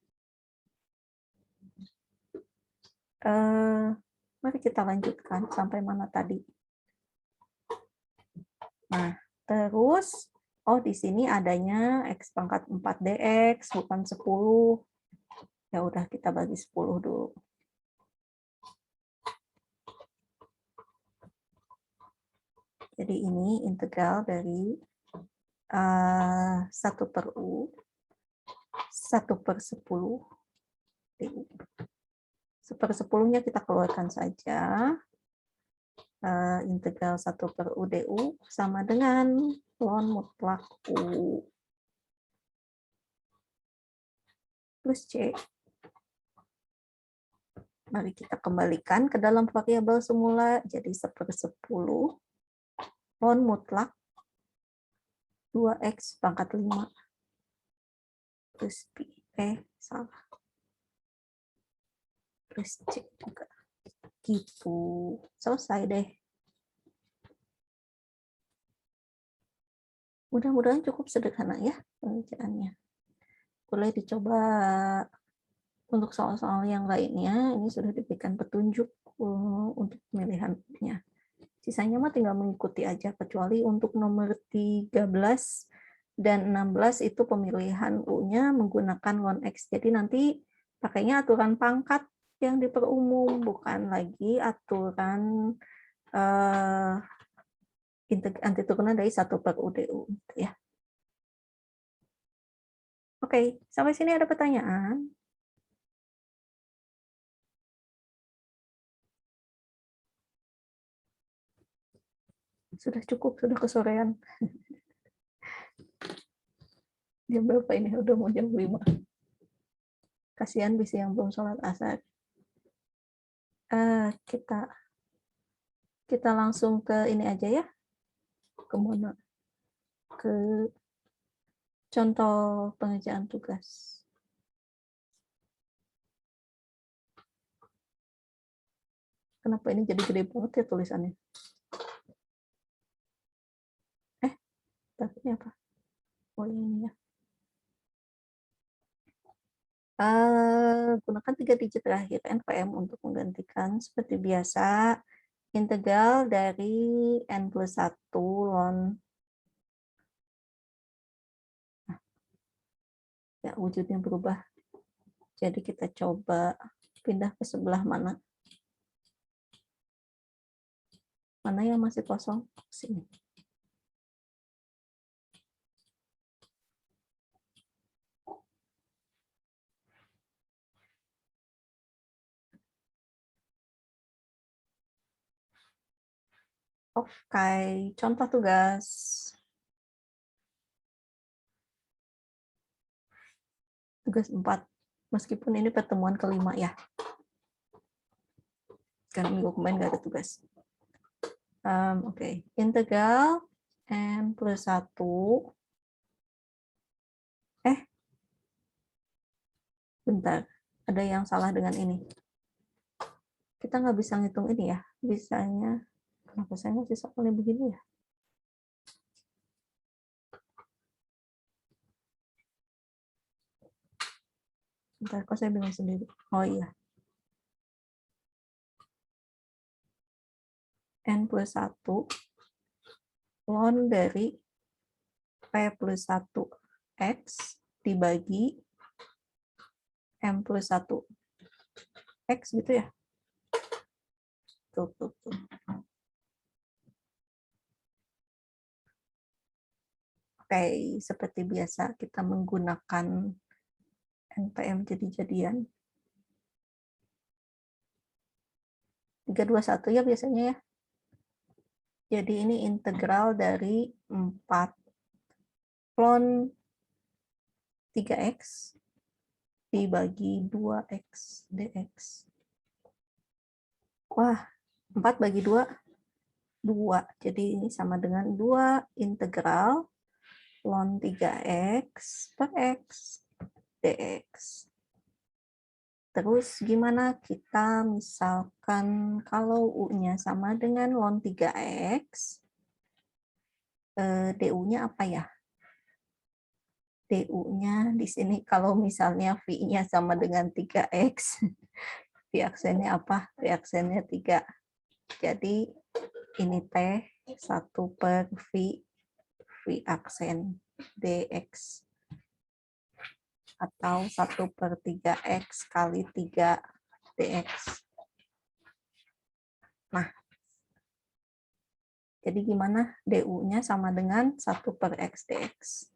Mari kita lanjutkan sampai mana tadi. Nah, terus di sini adanya x pangkat 4 dx bukan 10. Ya udah, kita bagi 10 dulu. Jadi ini integral dari 1 per U, 1/10 DU. 1/10-nya kita keluarkan saja. Integral 1 per U DU sama dengan ln mutlak U plus C. Mari kita kembalikan ke dalam variabel semula, jadi 1/10 ln mutlak 2x pangkat 5 plus pi. Salah. Plus C juga. Gitu. Selesai deh. Mudah-mudahan cukup sederhana ya pengerjaannya. Boleh dicoba untuk soal-soal yang lainnya. Ini sudah diberikan petunjuk untuk pemilihannya. Sisanya mah tinggal mengikuti aja, kecuali untuk nomor 13 dan 16 itu pemilihan U-nya menggunakan ln X. Jadi nanti pakainya aturan pangkat yang diperumum, bukan lagi aturan antiturunan dari 1 per U DU. Ya. Oke, sampai sini ada pertanyaan? Sudah cukup, sudah kesorean. Jam berapa ini? Udah mau jam 5. Kasihan bisa yang belum sholat asar. Kita Kita langsung ke ini aja ya. Kemana? Ke contoh pengerjaan tugas. Kenapa ini jadi gede banget ya tulisannya? Tapi apa? Oh ini ya. Gunakan 3 digit terakhir NPM untuk menggantikan seperti biasa integral dari N plus 1 ln. Ya, wujudnya berubah. Jadi kita coba pindah ke sebelah mana. Mana yang masih kosong? Sini. Oke, contoh tugas. Tugas 4. Meskipun ini pertemuan kelima ya. Karena minggu kemarin nggak ada tugas. Oke. Integral N plus 1. Bentar. Ada yang salah dengan ini. Kita nggak bisa ngitung ini ya. Bisanya. Kenapa saya masih soalnya begini ya? Bentar, kok saya bingung sendiri. Oh iya. N plus 1 ln dari P plus 1 X dibagi M plus 1 X gitu ya. Tuh. Oke, seperti biasa kita menggunakan NPM jadi-jadian. 321 ya biasanya ya. Jadi ini integral dari 4 ln 3x dibagi 2x dx. Wah, 4 bagi 2, 2. Jadi ini sama dengan 2 integral ln 3x per x dx. Terus gimana kita misalkan kalau U-nya sama dengan ln 3x, du-nya apa ya? du-nya di sini kalau misalnya V-nya sama dengan 3x, V-aksennya apa? V-aksennya 3. Jadi ini T 1 per V-aksen dx. Atau 1 per 3x kali 3 dx. Nah, jadi gimana? du-nya sama dengan 1 per x dx.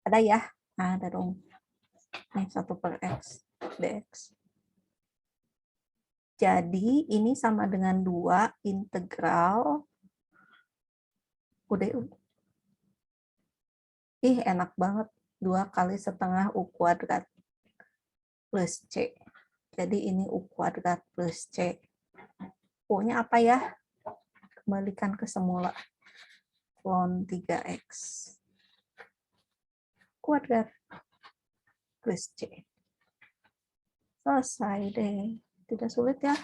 Ada ya? Nah, ada dong. Nih, 1 per x dx. Jadi, ini sama dengan 2 integral UDU. Ih, enak banget. 2 kali setengah U kuadrat plus C. Jadi ini U kuadrat plus C. U-nya apa ya? Kembalikan ke semula. Ln 3x kuadrat plus C. Selesai deh. Tidak sulit ya.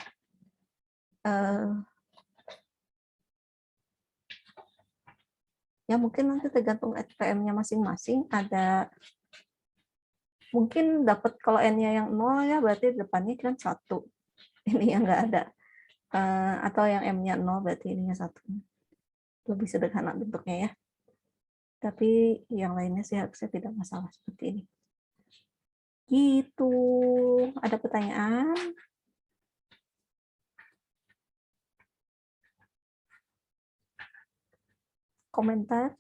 Ya mungkin nanti tergantung SPM-nya masing-masing. Ada mungkin dapat kalau N-nya yang 0 ya berarti depannya kan 1. Ini yang nggak ada. Atau yang M-nya 0 berarti ininya 1. Lebih sederhana bentuknya ya. Tapi yang lainnya sih harusnya tidak masalah seperti ini. Gitu. Ada pertanyaan? Komentar?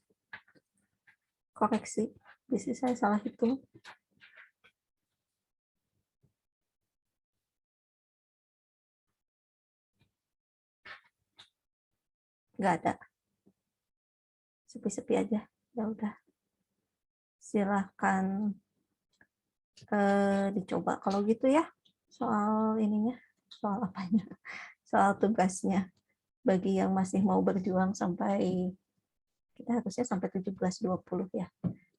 Koreksi? Bisa saya salah hitung? Nggak ada. Sepi-sepi aja. Ya udah. Silahkan dicoba kalau gitu ya. Soal ininya. Soal apanya? soal tugasnya. Bagi yang masih mau berjuang sampai, kita harusnya sampai 17.20 ya.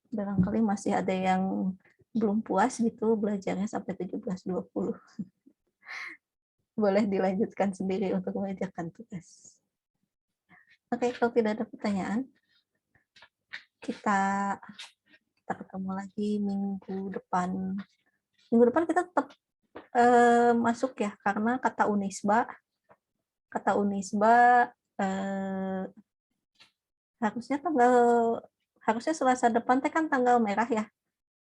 Barangkali masih ada yang belum puas gitu belajarnya sampai 17.20. Boleh dilanjutkan sendiri untuk mengerjakan tugas. Oke, kalau tidak ada pertanyaan, kita ketemu lagi minggu depan. Minggu depan kita tetap masuk ya, karena kata Unisba harusnya Selasa depan teh kan tanggal merah ya,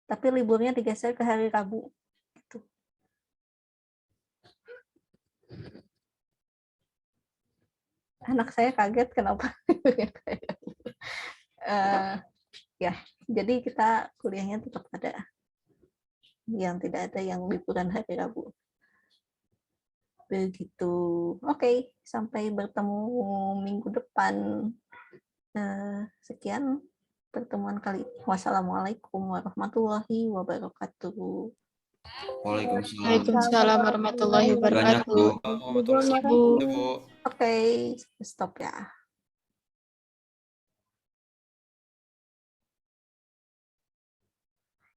tapi liburnya digeser ke hari Rabu. Gitu. Anak saya kaget kenapa. Ya, jadi kita kuliahnya tetap ada, yang tidak ada yang liburan hari Rabu. Begitu. Oke, sampai bertemu minggu depan. Sekian pertemuan kali ini. Wassalamualaikum warahmatullahi wabarakatuh. Waalaikumsalam warahmatullahi Banyak, Bu. wabarakatuh. Warahmatullahi Bu. wabarakatuh, Bu. Oke, stop ya.